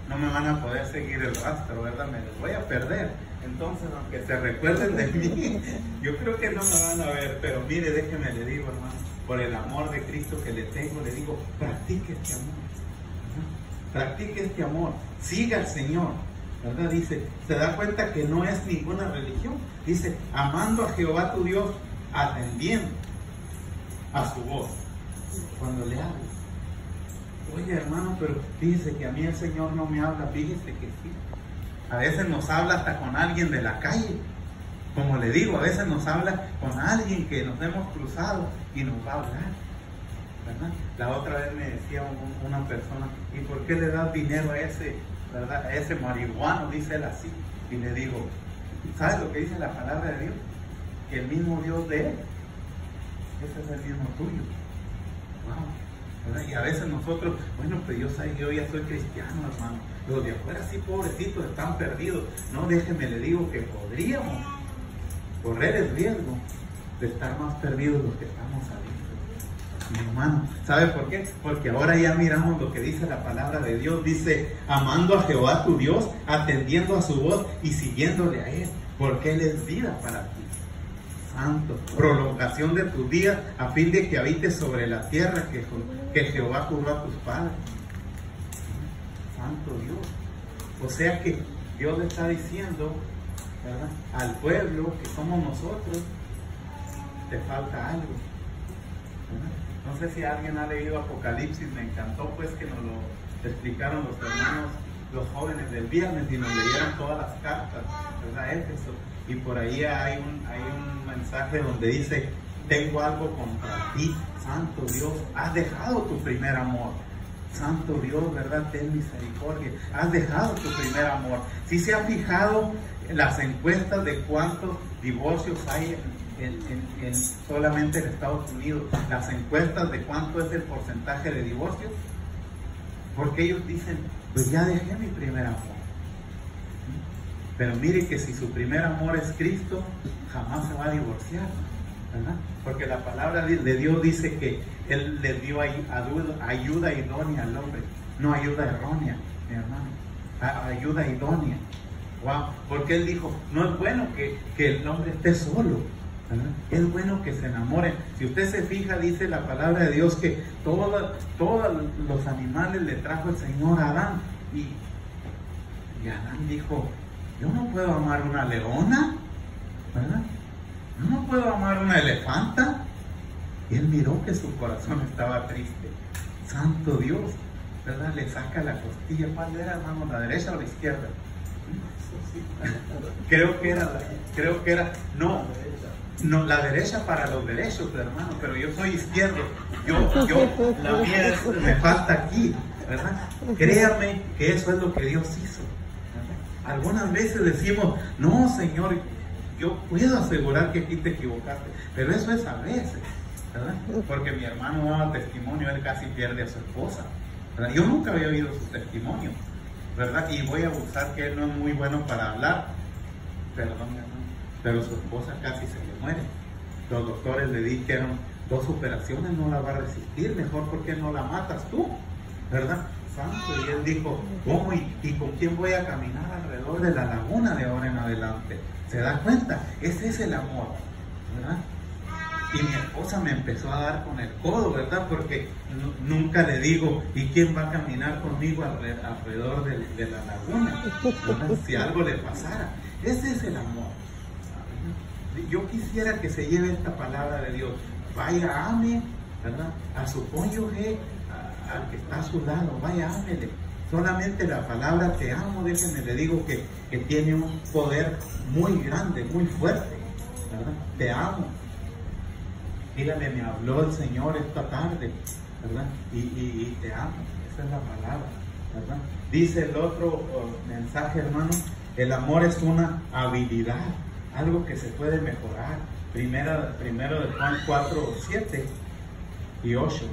no me van a poder seguir el rastro, ¿verdad? Me los voy a perder. Entonces, aunque se recuerden de mí, yo creo que no me van a ver. Pero mire, déjeme le digo, hermano, por el amor de Cristo que le tengo, le digo, practique este amor. Practique este amor. Siga al Señor, ¿verdad? Dice, se da cuenta que no es ninguna religión. Dice, amando a Jehová tu Dios, atendiendo a su voz cuando le habla. Oye, hermano, pero fíjese que a mí el Señor no me habla. Fíjese que sí. A veces nos habla hasta con alguien de la calle. Como le digo, a veces nos habla con alguien que nos hemos cruzado y nos va a hablar, ¿verdad? La otra vez me decía una persona, ¿y por qué le das dinero a ese, ¿verdad? A ese marihuano? Dice él así. Y le digo, ¿sabes lo que dice la palabra de Dios? Que el mismo Dios de él, ese es el mismo tuyo. Wow. ¿Verdad? Y a veces nosotros, bueno, pues yo ya soy cristiano, hermano. Los de afuera sí, pobrecitos, están perdidos. No, déjeme, le digo que podríamos correr el riesgo de estar más perdidos los que estamos adentro. Mi hermano, ¿sabe por qué? Porque ahora ya miramos lo que dice la palabra de Dios. Dice, amando a Jehová tu Dios, atendiendo a su voz y siguiéndole a Él, porque Él es vida para ti. Santo, prolongación de tus días, a fin de que habites sobre la tierra que Jehová juró a tus padres. Santo Dios. O sea que Dios le está diciendo, ¿verdad?, al pueblo que somos nosotros, te falta algo, ¿verdad? No sé si alguien ha leído Apocalipsis. Me encantó pues que nos lo explicaron los hermanos, los jóvenes del viernes, y nos leyeron todas las cartas, ¿verdad? Éfeso. Y por ahí hay un mensaje donde dice, tengo algo contra ti, Santo Dios, has dejado tu primer amor. Santo Dios, ¿verdad? Ten misericordia. Has dejado tu primer amor. Si se ha fijado en las encuestas de cuántos divorcios hay en solamente en Estados Unidos, las encuestas de cuánto es el porcentaje de divorcios, porque ellos dicen, pues ya dejé mi primer amor. Pero mire que si su primer amor es Cristo, jamás se va a divorciar, ¿verdad? Porque la palabra de Dios dice que Él le dio ayuda idónea al hombre, no ayuda errónea, mi hermano, ayuda idónea. Wow. Porque Él dijo, no es bueno que el hombre esté solo, ¿verdad? Es bueno que se enamoren. Si usted se fija, dice la palabra de Dios que todos los animales le trajo el Señor a Adán, y Adán dijo, yo no puedo amar una leona, ¿verdad? Yo no puedo amar una elefanta. Y él miró que su corazón estaba triste. Santo Dios, ¿verdad? Le saca la costilla. ¿Cuál era, hermano? ¿La derecha o la izquierda? Creo que era, no, la derecha para los derechos, hermano, pero yo soy izquierdo. La mía me falta aquí, ¿verdad? Créame que eso es lo que Dios hizo. Algunas veces decimos, no, Señor, yo puedo asegurar que aquí te equivocaste, pero eso es a veces, ¿verdad? Porque mi hermano daba testimonio, él casi pierde a su esposa, ¿verdad? Yo nunca había oído su testimonio, ¿verdad? Y voy a abusar que él no es muy bueno para hablar, perdón, hermano, pero su esposa casi se le muere. Los doctores le dijeron, 2 operaciones no la va a resistir, mejor porque no la matas tú, ¿verdad? Santo. Y él dijo, ¿cómo? ¿Y con quién voy a caminar alrededor de la laguna de ahora en adelante? ¿Se da cuenta? Ese es el amor, ¿verdad? Y mi esposa me empezó a dar con el codo, ¿verdad? Porque nunca le digo, ¿y quién va a caminar conmigo alrededor de la laguna? ¿Verdad? Si algo le pasara. Ese es el amor. Yo quisiera que se lleve esta palabra de Dios. Vaya, ame, ¿verdad?, a su cónyuge, al que está a su lado, vaya, ámele. Solamente la palabra te amo, déjenme le digo que tiene un poder muy grande, muy fuerte, ¿verdad? Te amo. Dígale, me habló el Señor esta tarde, ¿verdad? Y te amo, esa es la palabra, ¿verdad? Dice el otro mensaje, hermano, el amor es una habilidad, algo que se puede mejorar. Primero de Juan 4, 7 y 8.